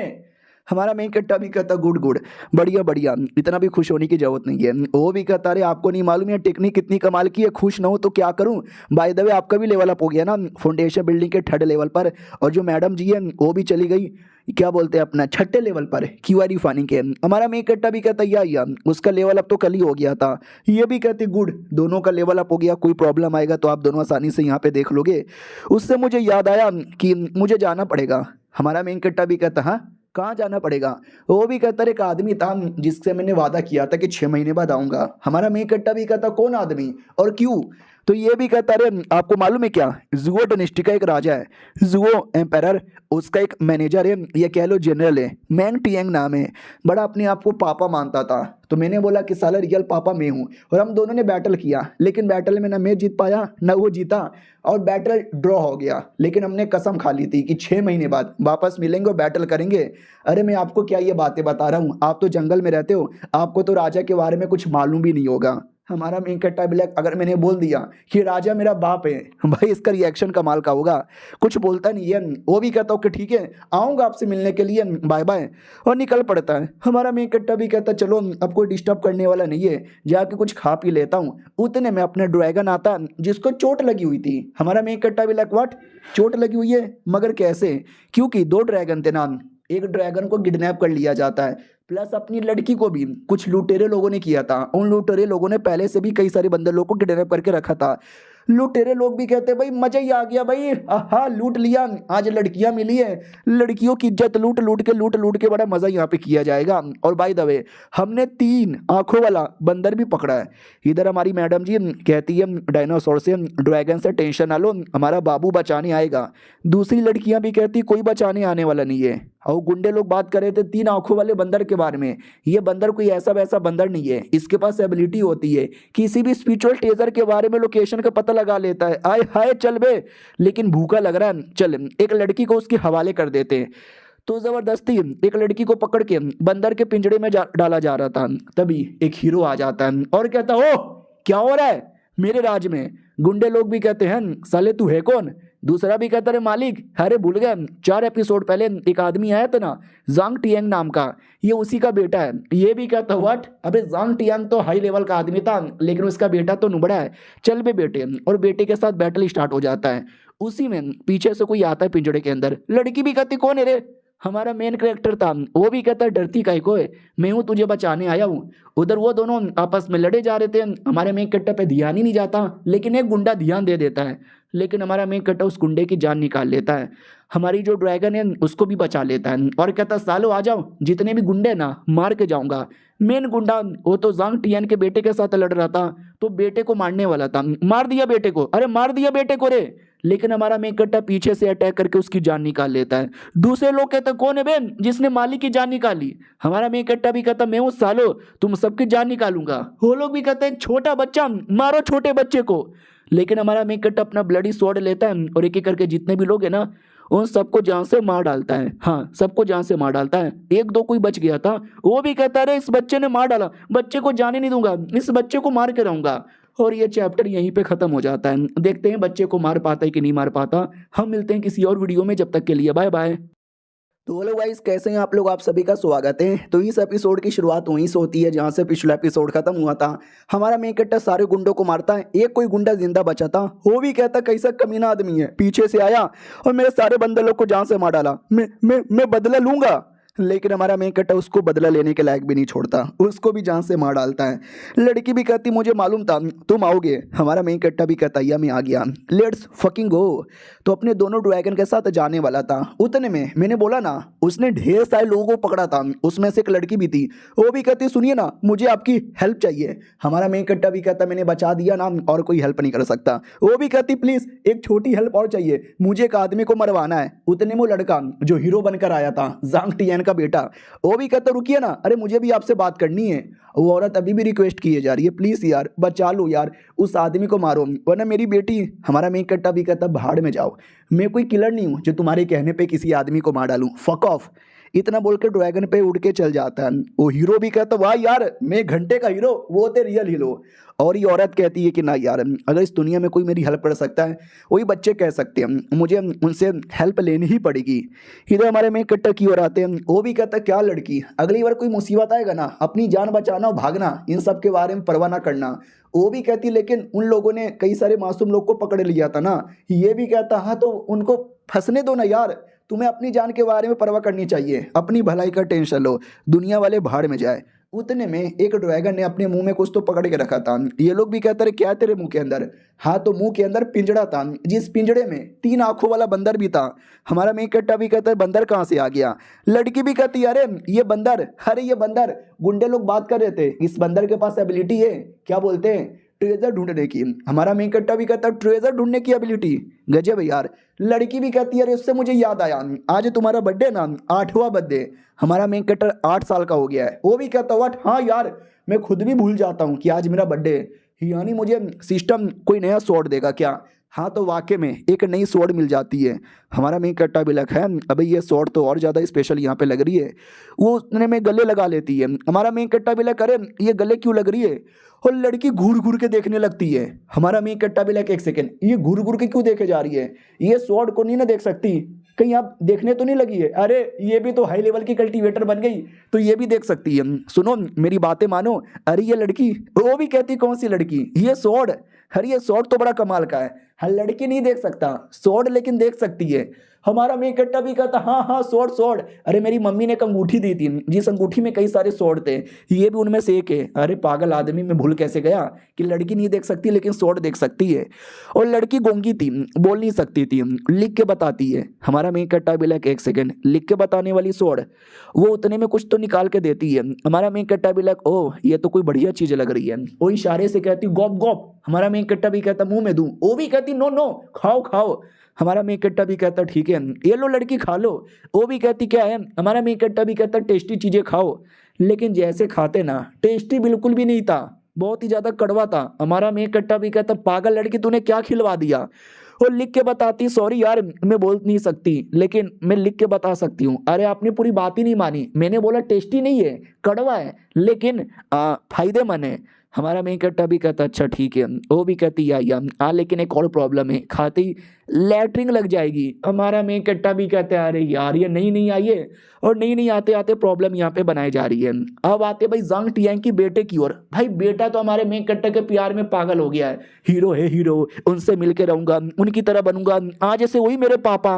हमारा मेन कट्टा भी कहता गुड गुड, बढ़िया बढ़िया, इतना भी खुश होने की जरूरत नहीं है। वो भी कहता अरे आपको नहीं मालूम है टेक्निक कितनी कमाल की है, खुश ना हो तो क्या करूं। बाय द वे आपका भी लेवल अप हो गया ना फाउंडेशन बिल्डिंग के 3rd लेवल पर, और जो मैडम जी है वो भी चली गई, क्या बोलते हैं अपना 6ठे लेवल पर क्यूआर फाइनिंग के। हमारा मेन कट्टा भी कहता या उसका लेवल अप तो कल ही हो गया था। ये भी कहते गुड, दोनों का लेवल अप हो गया, कोई प्रॉब्लम आएगा तो आप दोनों आसानी से यहाँ पे देख लोगे। उससे मुझे याद आया कि मुझे जाना पड़ेगा। हमारा मेन कट्टा भी कहता हाँ, कहाँ जाना पड़ेगा। वो भी कहता एक आदमी था जिससे मैंने वादा किया था कि 6 महीने बाद आऊंगा। हमारा मेन कट्टा भी कहता कौन आदमी और क्यों। तो ये भी कहता अरे आपको मालूम है क्या, जुओ डायनेस्टी का एक राजा है, जुओ एम्पायर, उसका एक मैनेजर है, या कह लो जनरल है, मैंग टियांग नाम है, बड़ा अपने आप को पापा मानता था। तो मैंने बोला कि साला रियल पापा मैं हूँ, और हम दोनों ने बैटल किया, लेकिन बैटल में ना मैं जीत पाया ना वो जीता, और बैटल ड्रॉ हो गया। लेकिन हमने कसम खा ली थी कि 6 महीने बाद वापस मिलेंगे और बैटल करेंगे। अरे मैं आपको क्या ये बातें बता रहा हूँ, आप तो जंगल में रहते हो, आपको तो राजा के बारे में कुछ मालूम भी नहीं होगा। हमारा मेन कट्टा ब्लैक, अगर मैंने बोल दिया कि राजा मेरा बाप है, भाई इसका रिएक्शन कमाल का होगा, कुछ बोलता नहीं है। वो भी कहता कि ठीक है आऊँगा आपसे मिलने के लिए, बाय बाय, और निकल पड़ता है। हमारा मेन कट्टा भी कहता चलो अब कोई डिस्टर्ब करने वाला नहीं है, जाके कुछ खा पी लेता हूँ। उतने में अपना ड्रैगन आता जिसको चोट लगी हुई थी। हमारा मेन कट्टा भी लाइक व्हाट, चोट लगी हुई है, मगर कैसे, क्योंकि 2 ड्रैगन थे ना, एक ड्रैगन को किडनैप कर लिया जाता है, प्लस अपनी लड़की को भी कुछ लुटेरे लोगों ने किया था। उन लुटेरे लोगों ने पहले से भी कई सारे बंदर लोगों को किडनैप करके रखा था। लुटेरे लोग भी कहते भाई मजा ही आ गया भाई, आहा लूट लिया, आज लड़कियां मिली है, लड़कियों की इज्जत लूट लूट के बड़ा मजा यहाँ पे किया जाएगा। और बाय द वे हमने 3 आंखों वाला बंदर भी पकड़ा है। इधर हमारी मैडम जी कहती है डायनासोर से, ड्रैगन से टेंशन ना लो, हमारा बाबू बचाने आएगा। दूसरी लड़कियां भी कहती कोई बचाने आने वाला नहीं है। और गुंडे लोग बात कर रहे थे 3 आंखों वाले बंदर के बारे में। ये बंदर कोई ऐसा वैसा बंदर नहीं है, इसके पास एबिलिटी होती है, किसी भी स्पिरिचुअल टेजर के बारे में लोकेशन का पता लगा लेता है। आए हाय चल बे, लेकिन भूखा लग रहा है, चल एक लड़की को उसके हवाले कर देते हैं। तो जबरदस्ती एक लड़की को पकड़ के बंदर के पिंजड़े में डाला जा रहा था। तभी एक हीरो आ जाता है और कहता ओ क्या हो रहा है मेरे राज में। गुंडे लोग भी कहते हैं साले तू है कौन। दूसरा भी कहता है मालिक, अरे भूल गए 4 एपिसोड पहले एक आदमी आया था ना जांग टियांग नाम का, ये उसी का बेटा है। ये भी कहता व्हाट, अबे जांग टियांग तो हाई लेवल का आदमी था, लेकिन उसका बेटा तो नुबड़ा है, चल बे बेटे। और बेटे के साथ बैटल स्टार्ट हो जाता है। उसी में पीछे से कोई आता है पिंजड़े के अंदर, लड़की भी कहती कौन है रे। हमारा मेन कैरेक्टर था, वो भी कहता है डरती काहे को है, मैं हूँ तुझे बचाने आया हूँ। उधर वो दोनों आपस में लड़े जा रहे थे, हमारे मेन कैरेक्टर पे ध्यान ही नहीं जाता, लेकिन एक गुंडा ध्यान दे देता है, लेकिन हमारा मेन कैरेक्टर उस गुंडे की जान निकाल लेता है। हमारी जो ड्रैगन है उसको भी बचा लेता है और कहता सालो आ जाओ, जितने भी गुंडे ना मार के जाऊंगा। मेन गुंडा वो तो जांग टियान के बेटे के साथ लड़ रहा था, तो बेटे को मारने वाला था, मार दिया बेटे को, अरे मार दिया बेटे को रे। लेकिन हमारा मेन कैरेक्टर पीछे से अटैक करके उसकी जान निकाल लेता है। दूसरे लोग कहते कौन है बेन जिसने मालिक की जान निकाली। हमारा मेन कैरेक्टर भी कहता मैं हूँ सालो, तुम सबकी जान निकालूंगा। वो लोग भी कहते हैं छोटा बच्चा, मारो छोटे बच्चे को। लेकिन हमारा मेन कैरेक्टर अपना ब्लडी स्वॉर्ड लेता है और एक एक करके जितने भी लोग हैं ना उन सबको जान से मार डालता है। हाँ, सबको जान से मार डालता है। एक दो कोई बच गया था, वो भी कहता है अरे इस बच्चे ने मार डाला, बच्चे को जाने नहीं दूंगा, इस बच्चे को मार के रहूंगा। और ये चैप्टर यहीं पे खत्म हो जाता है। देखते हैं बच्चे को मार पाता है कि नहीं मार पाता। हम मिलते हैं किसी और वीडियो में, जब तक के लिए बाय बाय। तो हेलो गाइस, कैसे हैं आप लोग? आप सभी का स्वागत है। तो इस एपिसोड की शुरुआत वहीं से होती है जहां से पिछला एपिसोड खत्म हुआ था। हमारा मेन कैरेक्टर सारे गुंडों को मारता है, एक कोई गुंडा जिंदा बचा था, वो भी कहता कैसा कमीना आदमी है, पीछे से आया और मेरे सारे बंदे लोग को जान से मार डाला, मैं बदला लूंगा। लेकिन हमारा मेन कैरेक्टर उसको बदला लेने के लायक भी नहीं छोड़ता, उसको भी जान से मार डालता है। लड़की भी कहती मुझे मालूम था तुम आओगे। हमारा मेन कैरेक्टर भी कहता या मैं आ गया, लेट्स फकिंग गो। तो अपने दोनों ड्रैगन के साथ जाने वाला था। उतने में मैंने बोला ना, उसने ढेर सारे लोगों को पकड़ा था, उसमें से एक लड़की भी थी। वो भी कहती सुनिए ना, मुझे आपकी हेल्प चाहिए। हमारा मेन कैरेक्टर भी कहता मैंने बचा दिया ना, और कोई हेल्प नहीं कर सकता। वो भी कहती प्लीज एक छोटी हेल्प और चाहिए, मुझे एक आदमी को मरवाना है। उतने में वो लड़का जो हीरो बनकर आया था, जांग टियान का बेटा, वो भी कहता रुकिए ना, अरे मुझे भी आपसे बात करनी है। वो औरत अभी भी रिक्वेस्ट किए जा रही है प्लीज यार बचा लो यार, उस आदमी को मारो वरना मेरी बेटी। हमारा मेन कैरेक्टर भी कहता भाड़ में जाओ, मैं कोई किलर नहीं हूं जो तुम्हारे कहने पे किसी आदमी को मार डालूं, फक ऑफ। इतना बोलकर ड्रैगन पे उड़ के चल जाता है। वो हीरो भी कहता वाह यार मैं घंटे का हीरो, वो थे रियल हीरो। और ये औरत कहती है कि ना यार, अगर इस दुनिया में कोई मेरी हेल्प कर सकता है वही बच्चे कह सकते हैं, मुझे उनसे हेल्प लेनी ही पड़ेगी। इधर हमारे में कट्टर की ओर आते हैं। वो भी कहता क्या लड़की, अगली बार कोई मुसीबत आएगा ना, अपनी जान बचाना और भागना, इन सब के बारे में परवाह ना करना। वो भी कहती लेकिन उन लोगों ने कई सारे मासूम लोग को पकड़ लिया था ना। ये भी कहता हाँ तो उनको फंसने दो ना यार, तुम्हें अपनी जान के बारे में परवाह करनी चाहिए, अपनी भलाई का टेंशन लो, दुनिया वाले भाड़ में जाए। उतने में एक ड्रैगन ने अपने मुंह में कुछ तो पकड़ के रखा था। ये लोग भी कहते रहे क्या है तेरे मुंह के अंदर? हाँ तो मुंह के अंदर पिंजड़ा था, जिस पिंजड़े में 3 आंखों वाला बंदर भी था। हमारा मेन कट्टा भी कहता है बंदर कहाँ से आ गया? लड़की भी कहती है अरे ये बंदर, अरे ये बंदर, गुंडे लोग बात कर रहे थे, इस बंदर के पास एबिलिटी है, क्या बोलते हैं, ट्रेजर ढूंढने की। हमारा मेन कट्टा भी कहता है ट्रेजर ढूंढने की एबिलिटी, गजब है यार। लड़की भी कहती है अरे उससे मुझे याद आया, आज तुम्हारा बर्थडे ना, 8वां बर्थडे। हमारा मेन कट्टर 8 साल का हो गया है। वो भी कहता व्हाट, हाँ यार मैं खुद भी भूल जाता हूँ कि आज मेरा बर्थडे है, यानी मुझे सिस्टम कोई नया स्वॉर्ड देगा क्या? हाँ तो वाकई में एक नई स्वॉर्ड मिल जाती है। हमारा मेन कट्टा भी लग है अबे ये स्वॉर्ड तो और ज़्यादा स्पेशल यहाँ पे लग रही है। वो उतने में गले लगा लेती है। हमारा मेन कट्टा भी लग अरे ये गले क्यों लग रही है? और लड़की घूर घूर के देखने लगती है। हमारा मेन कट्टा भी लग एक सेकेंड, ये घूर घूर के क्यों देखे जा रही है? ये स्वॉर्ड को नहीं ना देख सकती, कहीं आप देखने तो नहीं लगी है? अरे ये भी तो हाई लेवल की कल्टीवेटर बन गई, तो ये भी देख सकती है। सुनो मेरी बातें मानो। अरे ये लड़की, वो भी कहती कौन सी लड़की? ये स्वॉर्ड, अरे ये स्वॉर्ड तो बड़ा कमाल का है। हर लड़की नहीं देख सकता स्वॉर्ड, लेकिन देख सकती है। हमारा मेन कट्टा भी कहता हाँ हाँ स्वॉर्ड स्वॉर्ड, अरे मेरी मम्मी ने एक अंगूठी दी थी, जिस अंगूठी में कई सारे स्वॉर्ड थे, ये भी उनमें से एक है। अरे पागल आदमी, मैं भूल कैसे गया कि लड़की नहीं देख सकती लेकिन स्वॉर्ड देख सकती है। और लड़की गूंगी थी, बोल नहीं सकती थी, लिख के बताती है। हमारा मेन कट्टा भी लाइक एक सेकेंड, लिख के बताने वाली स्वॉर्ड, वो उतने में कुछ तो निकाल के देती है। हमारा मेन कट्टा भी लाइक ओह ये तो कोई बढ़िया चीज लग रही है। वो इशारे से कहती गॉप गॉप। हमारा मेन कट्टा भी कहता मुंह में दूं। वो भी कहती नो नो खाओ खाओ। हमारा मेन कट्टा भी कहता ठीक है ये लो लड़की खा लो। वो भी कहती क्या है? हमारा मेन कट्टा भी कहता टेस्टी चीजें खाओ। लेकिन जैसे खाते ना, टेस्टी बिल्कुल भी नहीं था, बहुत ही ज्यादा कड़वा था। हमारा मेन कट्टा भी कहता पागल लड़की तूने क्या खिलवा दिया? और लिख के बताती सॉरी यार मैं बोल नहीं सकती, लेकिन मैं लिख के बता सकती हूँ। अरे आपने पूरी बात ही नहीं मानी, मैंने बोला टेस्टी नहीं है, कड़वा है, लेकिन फायदेमंद है। हमारा मेन कट्टा भी कहता अच्छा ठीक है। वो भी कहती या लेकिन एक और प्रॉब्लम है, खाते ही लैटरिंग लग जाएगी। हमारा मेन कट्टा भी कहता है अरे यार ये नहीं आई है। और नहीं आते आते प्रॉब्लम यहाँ पे बनाई जा रही है। अब आते भाई जांग टियांग की बेटे की ओर। भाई बेटा तो हमारे मेन कट्टा के प्यार में पागल हो गया है, हीरो है हीरो, उनसे मिलके रहूंगा, उनकी तरह बनूंगा, आज जैसे वही मेरे पापा।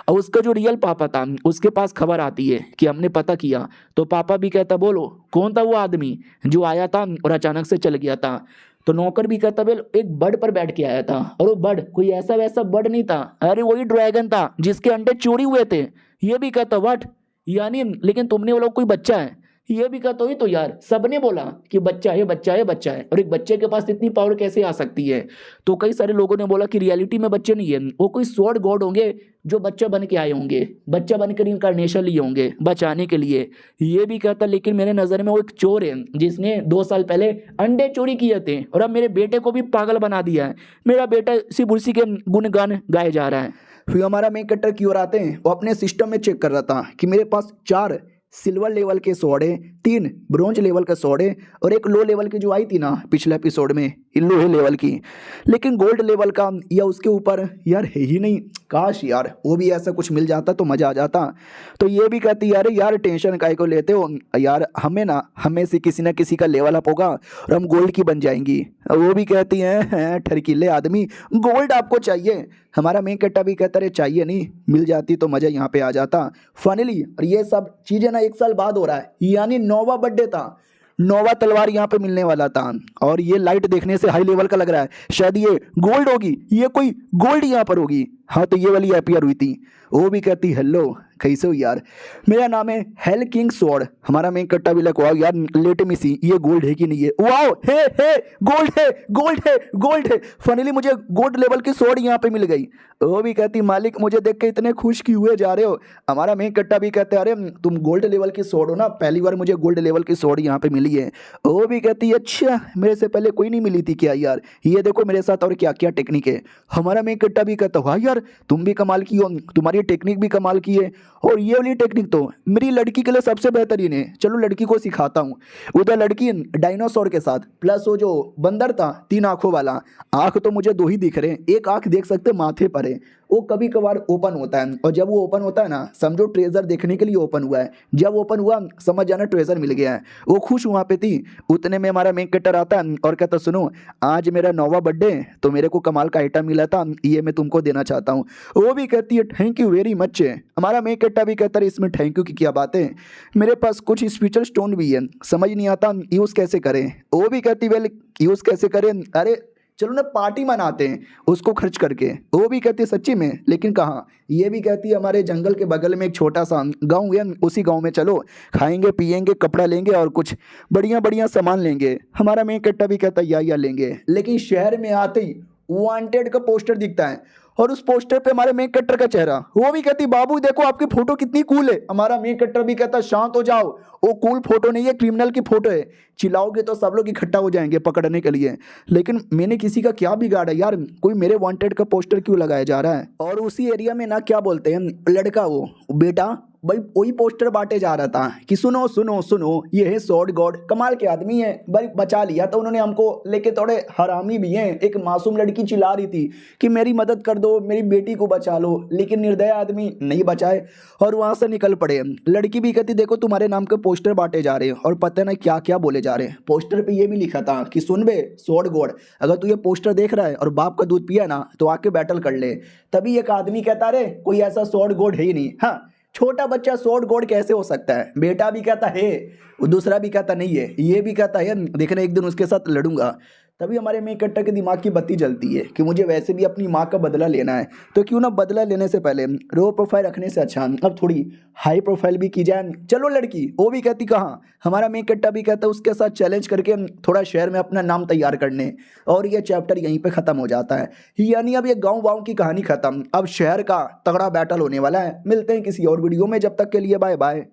और उसका जो रियल पापा था उसके पास खबर आती है कि हमने पता किया। तो पापा भी कहता बोलो कौन था वो आदमी जो आया था और अचानक से चल गया था? तो नौकर भी कहता बेल एक बर्ड पर बैठ के आया था, और वो बर्ड कोई ऐसा वैसा बर्ड नहीं था, अरे वही ड्रैगन था जिसके अंडे चोरी हुए थे। ये भी कहता व्हाट, यानी लेकिन तुमने बोला कोई बच्चा है? ये भी कहता ही तो यार सबने बोला कि बच्चा है बच्चा है बच्चा है, और एक बच्चे के पास इतनी पावर कैसे आ सकती है? तो कई सारे लोगों ने बोला कि रियलिटी में बच्चे नहीं है, वो कोई स्वॉर्ड गॉड होंगे जो बच्चा बन के आए होंगे, बच्चा बनकर इनकारनेशन लिए होंगे बचाने के लिए। ये भी कहता लेकिन मेरे नज़र में वो एक चोर है जिसने 2 साल पहले अंडे चोरी किए थे और अब मेरे बेटे को भी पागल बना दिया है। मेरा बेटा सिर्फ उसी के गुणगान गाए जा रहा है। फिर हमारा मेन कैरेक्टर की ओर आते हैं, वो अपने सिस्टम में चेक कर रहा था कि मेरे पास 4 सिल्वर लेवल के स्वॉर्ड है, 3 ब्रोंज लेवल का स्वॉर्ड है और एक लो लेवल की जो आई थी ना पिछले एपिसोड में लोहे लेवल की, लेकिन गोल्ड लेवल का या उसके ऊपर यार है ही नहीं। काश यार वो भी ऐसा कुछ मिल जाता तो मज़ा आ जाता। तो ये भी कहती यार यार टेंशन काहे को लेते हो यार, हमें से किसी ना किसी का लेवल अप होगा और हम गोल्ड की बन जाएंगी। वो भी कहती हैं ठरकीले आदमी गोल्ड आपको चाहिए। हमारा मेन कट्टा भी कहता रहे चाहिए नहीं, मिल जाती तो मज़ा यहाँ पे आ जाता फाइनली। और ये सब चीज़ें ना 1 साल बाद हो रहा है, यानी 9वां बर्थडे था, 9वां तलवार यहाँ पे मिलने वाला था। और ये लाइट देखने से हाई लेवल का लग रहा है, शायद ये गोल्ड होगी, ये कोई गोल्ड यहाँ पर होगी। हाँ तो ये वाली अपीयर हुई थी। वो भी कहती हेलो कैसे हो यार, मेरा नाम है हेल किंग स्वॉर्ड। हमारा मेन कट्टा भी लग वाओ यार लेट मी सी ये गोल्ड है कि नहीं है, वाओ हे गोल्ड है गोल्ड है गोल्ड है। फाइनली मुझे गोल्ड लेवल की स्वॉर्ड यहाँ पे मिल गई। वो भी कहती मालिक मुझे देख के इतने खुश क्यों हुए जा रहे हो। हमारा मेन कट्टा भी कहते अरे तुम गोल्ड लेवल की स्वॉर्ड हो ना, पहली बार मुझे गोल्ड लेवल की स्वॉर्ड यहाँ पे मिली है। वो भी कहती अच्छा मेरे से पहले कोई नहीं मिली थी क्या यार, ये देखो मेरे साथ और क्या क्या टेक्निक है। हमारा मेन कट्टा भी कहता वाह यार तुम भी कमाल की हो, तुम्हारी टेक्निक भी कमाल की है और ये वाली टेक्निक तो मेरी लड़की के लिए सबसे बेहतरीन है, चलो लड़की को सिखाता हूँ। उधर लड़की डायनासोर के साथ प्लस वो जो बंदर था 3 आंखों वाला, आंख तो मुझे 2 ही दिख रहे हैं, एक आंख देख सकते माथे पर है, वो कभी कभार ओपन होता है और जब वो ओपन होता है ना समझो ट्रेजर देखने के लिए ओपन हुआ है, जब ओपन हुआ समझ जाना ट्रेजर मिल गया है। वो खुश वहाँ पे थी, उतने में हमारा मेन कैरेक्टर आता है और कहता सुनो आज मेरा 9वां बर्थडे तो मेरे को कमाल का आइटम मिला था, ये मैं तुमको देना चाहता हूँ। वो भी कहती है थैंक यू वेरी मच। हमारा मेन कैरेक्टर भी कहता है इसमें थैंक यू की क्या बात है, मेरे पास कुछ स्पिरिचुअल स्टोन भी है, समझ नहीं आता यूज़ कैसे करें। वो भी कहती वेल यूज़ कैसे करें, अरे चलो ना पार्टी मनाते हैं उसको खर्च करके। वो भी कहती है सच्ची में, लेकिन कहाँ। ये भी कहती है हमारे जंगल के बगल में एक छोटा सा गांव है, उसी गांव में चलो खाएंगे पिएंगे कपड़ा लेंगे और कुछ बढ़िया बढ़िया सामान लेंगे। हमारा मेन कट्टा भी कहता है या लेंगे, लेकिन शहर में आते ही वांटेड का पोस्टर दिखता है और उस पोस्टर पे हमारे मेन कट्टर का चेहरा। वो भी कहती बाबू देखो आपकी फोटो कितनी कूल है। हमारा मेन कट्टर भी कहता शांत हो जाओ, वो कूल फोटो नहीं है क्रिमिनल की फोटो है, चिल्लाओगे तो सब लोग इकट्ठा हो जाएंगे पकड़ने के लिए। लेकिन मैंने किसी का क्या बिगाड़ा यार, कोई मेरे वांटेड का पोस्टर क्यों लगाया जा रहा है। और उसी एरिया में ना क्या बोलते हैं लड़का वो बेटा भाई वही पोस्टर बांटे जा रहा था कि सुनो सुनो सुनो ये है स्वॉर्ड गॉड, कमाल के आदमी है भाई, बचा लिया था उन्होंने हमको, लेके थोड़े हरामी भी हैं। एक मासूम लड़की चिल्ला रही थी कि मेरी मदद कर दो मेरी बेटी को बचा लो, लेकिन निर्दय आदमी नहीं बचाए और वहां से निकल पड़े। लड़की भी कहती देखो तुम्हारे नाम के पोस्टर बांटे जा रहे हैं और पता नहीं क्या क्या बोले जा रहे हैं। पोस्टर पे ये भी लिखा था कि सुन बे स्वॉर्ड गॉड, अगर तू ये पोस्टर देख रहा है और बाप का दूध पिया ना तो आके बैटल कर ले। तभी एक आदमी कहता रे कोई ऐसा स्वॉर्ड गॉड है ही नहीं। हाँ छोटा बच्चा स्वॉर्ड गॉड कैसे हो सकता है, बेटा भी कहता है दूसरा भी कहता नहीं है, ये भी कहता है देखना एक दिन उसके साथ लड़ूंगा। तभी हमारे मेन कट्टर के दिमाग की बत्ती जलती है कि मुझे वैसे भी अपनी माँ का बदला लेना है, तो क्यों ना बदला लेने से पहले लो प्रोफाइल रखने से अच्छा अब थोड़ी हाई प्रोफाइल भी की जाए। चलो लड़की वो भी कहती कहाँ। हमारा मेन कट्टा भी कहता है उसके साथ चैलेंज करके थोड़ा शहर में अपना नाम तैयार करने, और ये चैप्टर यहीं पे ख़त्म हो जाता है। यानी अब ये गाँव वाँव की कहानी ख़त्म, अब शहर का तगड़ा बैटल होने वाला है। मिलते हैं किसी और वीडियो में, जब तक के लिए बाय बाय।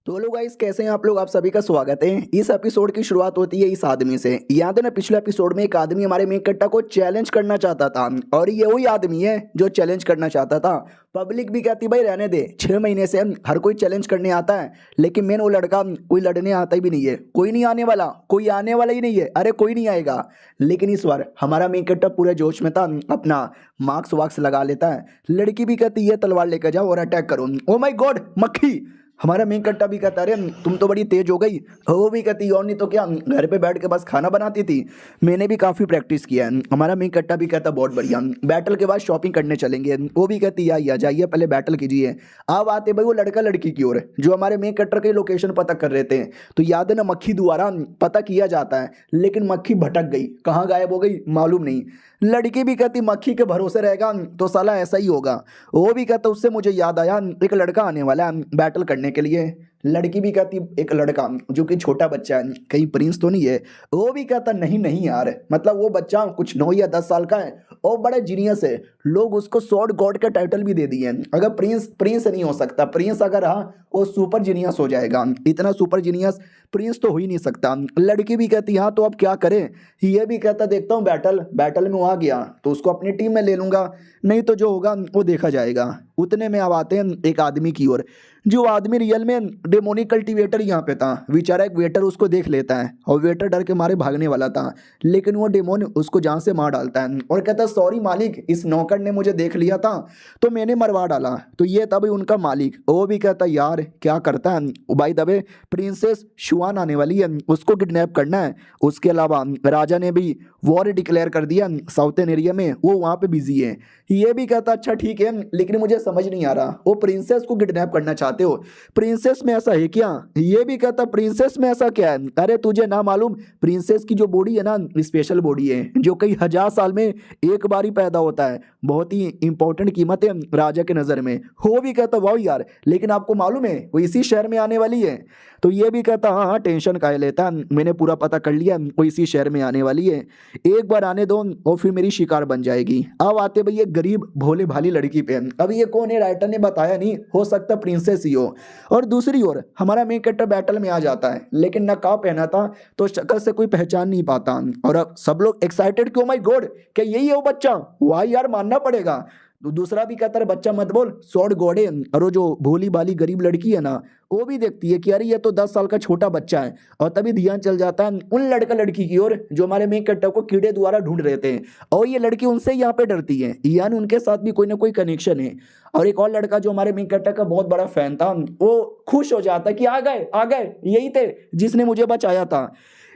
तो हेलो गाइस कैसे हैं आप लोग, आप सभी का स्वागत है। इस एपिसोड की शुरुआत होती है इस आदमी से। याद है ना पिछले एपिसोड में एक आदमी हमारे मेन कट्टा को चैलेंज करना चाहता था, और ये वही आदमी है जो चैलेंज करना चाहता था। पब्लिक भी कहती भाई रहने दे, 6 महीने से हर कोई चैलेंज करने आता है, लेकिन मेन वो लड़का कोई लड़ने आता ही भी नहीं है, कोई नहीं आने वाला, कोई आने वाला ही नहीं है, अरे कोई नहीं आएगा। लेकिन इस बार हमारा मेन कट्टा पूरे जोश में था, अपना मार्क्स वाक्स लगा लेता है। लड़की भी कहती है तलवार लेकर जाओ और अटैक करो। ओ माय गॉड मक्खी। हमारा मेन कट्टा भी कहता अरे तुम तो बड़ी तेज हो गई। वो भी कहती और नहीं तो क्या घर पे बैठ के बस खाना बनाती थी, मैंने भी काफ़ी प्रैक्टिस किया है। हमारा मेन कट्टा भी कहता बहुत बढ़िया, बैटल के बाद शॉपिंग करने चलेंगे। वो भी कहती या जाइए पहले बैटल कीजिए। अब आते भाई वो लड़का लड़की की ओर जो हमारे मेन कट्टर के लोकेशन पता कर रहे थे। तो याद है ना मक्खी द्वारा पता किया जाता है, लेकिन मक्खी भटक गई, कहाँ गायब हो गई मालूम नहीं। लड़की भी कहती मक्खी के भरोसे रहेगा तो साला ऐसा ही होगा। वो भी कहता उससे मुझे याद आया एक लड़का आने वाला है बैटल करने के लिए। लड़की भी कहती एक लड़का जो कि छोटा बच्चा है कहीं प्रिंस तो नहीं है। वो भी कहता नहीं नहीं यार, मतलब वो बच्चा कुछ 9 या 10 साल का है और बड़ा जीनियस है, लोग उसको स्वॉर्ड गॉड का टाइटल भी दे दिए। अगर प्रिंस प्रिंस नहीं हो सकता, प्रिंस अगर रहा वो सुपर जीनियस हो जाएगा, इतना सुपर जीनियस प्रिंस तो हो ही नहीं सकता। लड़की भी कहती हाँ तो अब क्या करें, ये भी कहता देखता हूँ बैटल बैटल में वो आ गया तो उसको अपनी टीम में ले लूंगा, नहीं तो जो होगा वो देखा जाएगा। उतने में अब आते हैं एक आदमी की ओर, जो आदमी रियल में डेमोनिक कल्टीवेटर यहाँ पे था। बेचारा एक वेटर उसको देख लेता है और वेटर डर के मारे भागने वाला था, लेकिन वो डेमोन उसको जान से मार डालता है और कहता है सॉरी मालिक, इस नौकर ने मुझे देख लिया था तो मैंने मरवा डाला। तो ये तभी उनका मालिक वो भी कहता है यार क्या करता है भाई दबे, प्रिंसेस शुआन आने वाली है, उसको किडनैप करना है। उसके अलावा राजा ने भी वॉर डिक्लेयर कर दिया साउथर्न एरिया में, वो वहाँ पे बिजी है। ये भी कहता अच्छा ठीक है, लेकिन मुझे समझ नहीं आ रहा वो प्रिंसेस को किडनैप करना चाहते हो, प्रिंसेस में ऐसा है क्या? ये भी कहता प्रिंसेस में ऐसा क्या है? अरे तुझे ना मालूम, प्रिंसेस की जो बॉडी है ना स्पेशल बॉडी है, जो कई हजार साल में एक बार ही पैदा होता है, बहुत ही इंपॉर्टेंट कीमत है राजा के नज़र में। वो भी कहता वाह यार, लेकिन आपको मालूम है वो इसी शहर में आने वाली है। तो ये भी कहता हाँ हाँ टेंशन काहे लेता, मैंने पूरा पता कर लिया, वो इसी शहर में आने वाली है, एक बार आने दो और फिर मेरी शिकार बन जाएगी। अब आते भाई ये गरीब भोले भाली लड़की पे। अब ये कौन है राइटर ने बताया नहीं, हो सकता प्रिंसेस ही हो। और दूसरी ओर हमारा मेन कैरेक्टर बैटल में आ जाता है, लेकिन नकाब पहना था तो शक्ल से कोई पहचान नहीं पाता। और अब सब लोग एक्साइटेड कि ओ माय गॉड क्या यही है वो बच्चा, वाह यार मानना पड़ेगा। तो दूसरा भी कहता है बच्चा मत बोल, सॉर्ड गॉड है। और वो जो भोली भाली गरीब लड़की है ना, वो भी देखती है कि अरे ये तो 10 साल का छोटा बच्चा है। और तभी ध्यान चल जाता है उन लड़का लड़की की ओर जो हमारे मेन कैरेक्टर को कीड़े द्वारा ढूंढ रहे थे, और ये लड़की उनसे यहाँ पे डरती है, यानी उनके साथ भी कोई ना कोई कनेक्शन है। और एक और लड़का जो हमारे मेन कैरेक्टर का बहुत बड़ा फैन था, वो खुश हो जाता है कि आ गए यही थे जिसने मुझे बचाया था।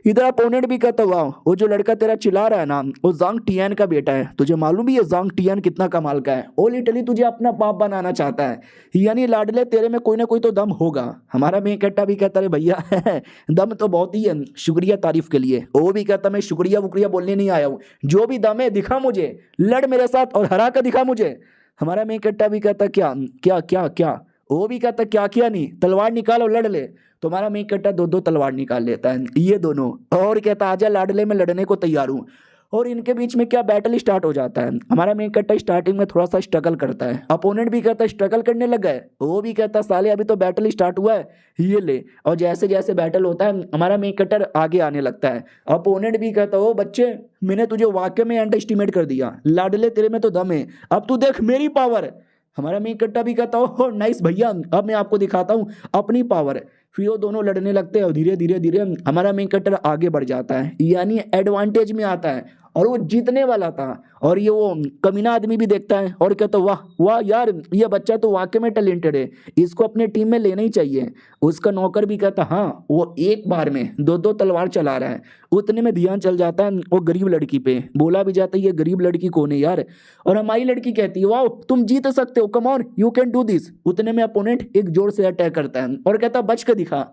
इधर अपोनेंट भी कहता हुआ वो जो लड़का तेरा चिल्ला रहा है ना, वो जांग टियान का बेटा है। तुझे मालूम भी है जांग टियान कितना कमाल का है, वो लिटरली तुझे अपना बाप बनाना चाहता है, यानी लाडले तेरे में कोई ना कोई तो दम होगा। हमारा मेन कैरेक्टर भी कहता है भैया दम तो बहुत ही है, शुक्रिया तारीफ के लिए। वो भी कहता मैं शुक्रिया वुक्रिया बोलने नहीं आया हूँ, जो भी दम है दिखा मुझे, लड़ मेरे साथ और हरा कर दिखा मुझे। हमारा मेन कैरेक्टर भी कहता क्या क्या क्या क्या, वो भी कहता क्या क्या नहीं, तलवार निकाल और लड़ ले। तुम्हारा मेन कैरेक्टर दो दो तलवार निकाल लेता है ये दोनों, और कहता आजा लाडले में लड़ने को तैयार हूँ। और इनके बीच में क्या बैटल स्टार्ट हो जाता है। हमारा मेन कैरेक्टर स्टार्टिंग में थोड़ा सा स्ट्रगल करता है, अपोनेंट भी कहता है स्ट्रगल करने लगा है, वो भी कहता साले अभी तो बैटल स्टार्ट हुआ है ये ले। और जैसे जैसे बैटल होता है हमारा मेन कैरेक्टर आगे आने लगता है। अपोनेंट भी कहता ओ बच्चे मैंने तुझे वाकई में अंडर एस्टिमेट कर दिया, लाडले तेरे में तो दम है, अब तू देख मेरी पावर। हमारा मेन कैरेक्टर भी कहता हो नाइस भैया, अब मैं आपको दिखाता हूँ अपनी पावर। फिर वो दोनों लड़ने लगते हैं और धीरे धीरे धीरे हमारा मेन कैरेक्टर आगे बढ़ जाता है, यानी एडवांटेज में आता है और वो जीतने वाला था। और ये वो कमीना आदमी भी देखता है और कहता वाह वाह यार ये बच्चा तो वाकई में टैलेंटेड है, इसको अपने टीम में लेना ही चाहिए। उसका नौकर भी कहता हाँ वो एक बार में दो दो तलवार चला रहा है। उतने में ध्यान चल जाता है वो गरीब लड़की पे, बोला भी जाता है ये गरीब लड़की कौन है यार। और हमारी लड़की कहती है वाह तुम जीत सकते हो, come on you can do this. उतने में अपोनेंट एक जोर से अटैक करता है और कहता बच के दिखा।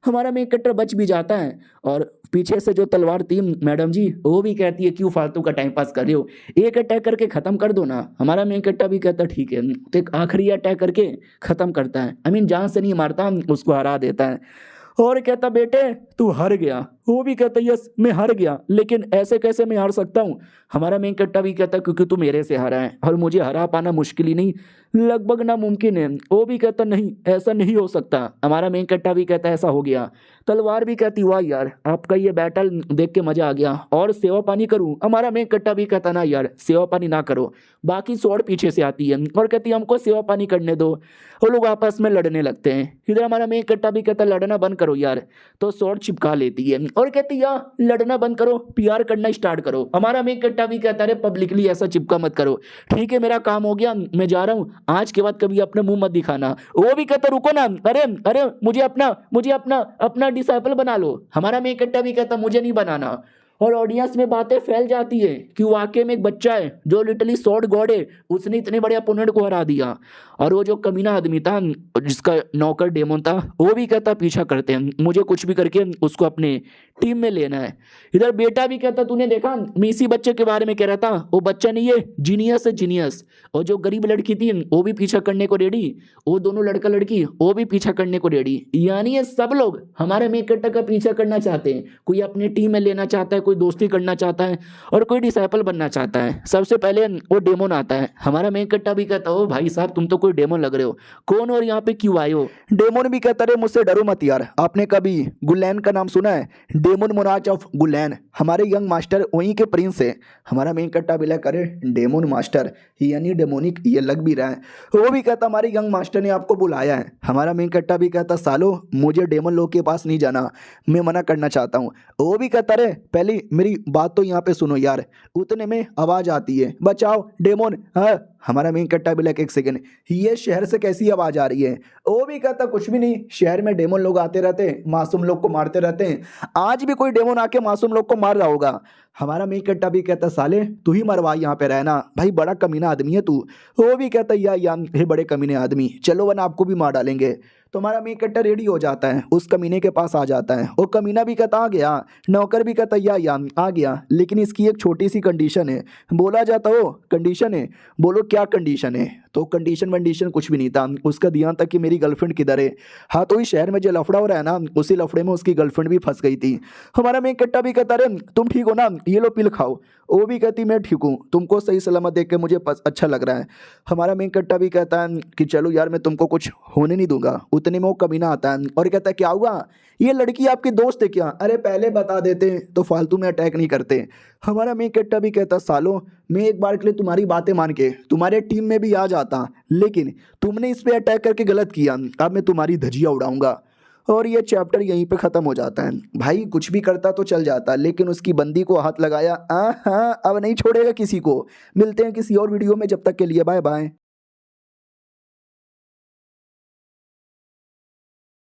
हमारा मेन कैरेक्टर बच भी जाता है और पीछे से जो तलवार थी मैडम जी वो भी कहती है क्यों फालतू का टाइम पास कर रहे हो, एक अटैक करके खत्म कर दो ना। हमारा मेन कैरेक्टर भी कहता ठीक है, तो एक आखिरी अटैक करके खत्म करता है, आई मीन जान से नहीं मारता, उसको हरा देता है। और कहता बेटे तू हार गया, वो भी कहता यस मैं हार गया, लेकिन ऐसे कैसे मैं हार सकता हूँ। हमारा मेन कैरेक्टर भी कहता क्योंकि तू मेरे से हारा है और मुझे हरा पाना मुश्किल ही नहीं लगभग नामुमकिन है। वो भी कहता नहीं ऐसा नहीं हो सकता। हमारा मेन कैरेक्टर भी कहता ऐसा हो गया। तलवार भी कहती वाह यार आपका ये बैटल देख के मजा आ गया और सेवा पानी करूं। हमारा मेन कैरेक्टर भी कहता ना यार सेवा पानी ना करो, बाकी स्वॉर्ड पीछे से आती है और कहती हमको सेवा पानी करने दो। वो लोग आपस में लड़ने लगते हैं। इधर हमारा मेन कैरेक्टर भी कहता लड़ना बंद करो यार, तो स्वॉर्ड चिपका लेती है और कहती यार लड़ना बंद करो पीआर करना स्टार्ट करो। हमारा मेन कैरेक्टर भी कहता है पब्लिकली ऐसा चिपका मत करो, ठीक है मेरा काम हो गया मैं जा रहा हूँ, आज के बाद कभी अपने मुंह मत दिखाना। वो भी कहता रुको ना, अरे अरे मुझे अपना अपना डिसाइपल बना लो। हमारा मेन कैरेक्टर भी कहता मुझे नहीं बनाना। और ऑडियंस में बातें फैल जाती है कि वाकई में एक बच्चा है जो लिटरली सॉर्ड गॉड है, उसने इतने बड़े अपोनेंट को हरा दिया। और वो जो कमीना आदमी था जिसका नौकर डेमन था वो भी कहता पीछा करते हैं, मुझे कुछ भी करके उसको अपने टीम में लेना है। इधर बेटा भी कहता तूने देखा मैं इसी बच्चे के बारे में कह रहा था, वो बच्चा नहीं है जीनियस है जीनियस। और जो गरीब लड़की थी वो भी पीछा करने को रेडी, वो दोनों लड़का लड़की वो भी पीछा करने को रेडी, यानी ये सब लोग हमारे मेन कैरेक्टर का पीछा करना चाहते हैं। कोई अपनी टीम में लेना चाहता है, कोई दोस्ती करना चाहता है और कोई डिसाइपल बनना चाहता है। सबसे पहले वो डेमोन आता है। हमारा मेन कट्टा भी कहता है, ओ भाई साहब तुम तो कोई डेमोन लग रहे हो, कौन और यहाँ पे क्यों आए हो? डेमोन भी कहता रहे मुझसे डरो मत यार। आपने कभी गुलैन का नाम सुना है? डेमोन मोनाच ऑफ गुलैन, हमारे यंग मास्टर वहीं के प्रिंस है। हमारा मेन कट्टा भी करे डेमोन मास्टर यानी डेमोनिक, ये लग भी रहा है। वो भी कहता हमारे यंग मास्टर ने आपको बुलाया है। हमारा मेन कट्टा भी कहता सालो मुझे डेमन लोग के पास नहीं जाना, मैं मना करना चाहता हूँ। वो भी कहता रहे पहले मेरी बात तो यहाँ पे सुनो यार। उतने में आवाज आती है बचाओ डेमोन। हाँ, हमारा मेन कट्टा भी एक सेकंड, ये शहर से कैसी आवाज आ रही है? वो भी कहता कुछ भी नहीं, शहर में डेमन लोग आते रहते हैं, मासूम लोग को मारते रहते हैं। आज भी कोई डेमन आके मासूम लोग को मार रहा होगा। हमारा मेन कट्टा भी कहता साले तू ही मरवा यहाँ पे रहना, भाई बड़ा कमीना आदमी है तू। वो भी कहता या हे बड़े कमीने आदमी, चलो वरना आपको भी मार डालेंगे। तो हमारा मेन कट्टा रेडी हो जाता है, उस कमीने के पास आ जाता है। वो कमीना भी कहता आ गया, नौकर भी कहता या आ गया, लेकिन इसकी एक छोटी सी कंडीशन है। बोला जाता हो कंडीशन है, बोलो क्या कंडीशन है? तो कंडीशन वंडीशन कुछ भी नहीं था, उसका ध्यान था कि मेरी गर्लफ्रेंड किधर है। हाँ तो इस शहर में जो लफड़ा हो रहा है ना, उसी लफड़े में उसकी गर्लफ्रेंड भी फंस गई थी। हमारा मेन कट्टा भी कहता रे तुम ठीक हो ना, ये लो पिल खाओ। वो भी कहती मैं ठीक हूँ, तुमको सही सलामत देख के मुझे अच्छा लग रहा है। हमारा मेन कट्टा भी कहता है कि चलो यार मैं तुमको कुछ होने नहीं दूंगा। उतने में वो कमीना आता है और कहता है क्या हुआ, ये लड़की आपकी दोस्त है क्या? अरे पहले बता देते तो फालतू में अटैक नहीं करते। हमारा मेन कट्टा भी कहता सालो मैं एक बार के लिए तुम्हारी बातें मान के तुम्हारे टीम में भी आ जाता, लेकिन तुमने इस पे अटैक करके गलत किया, अब मैं तुम्हारी धजिया उड़ाऊंगा। और ये चैप्टर यहीं पे ख़त्म हो जाता है। भाई कुछ भी करता तो चल जाता, लेकिन उसकी बंदी को हाथ लगाया, हाँ अब नहीं छोड़ेगा किसी को। मिलते हैं किसी और वीडियो में, जब तक के लिए बाय बाय।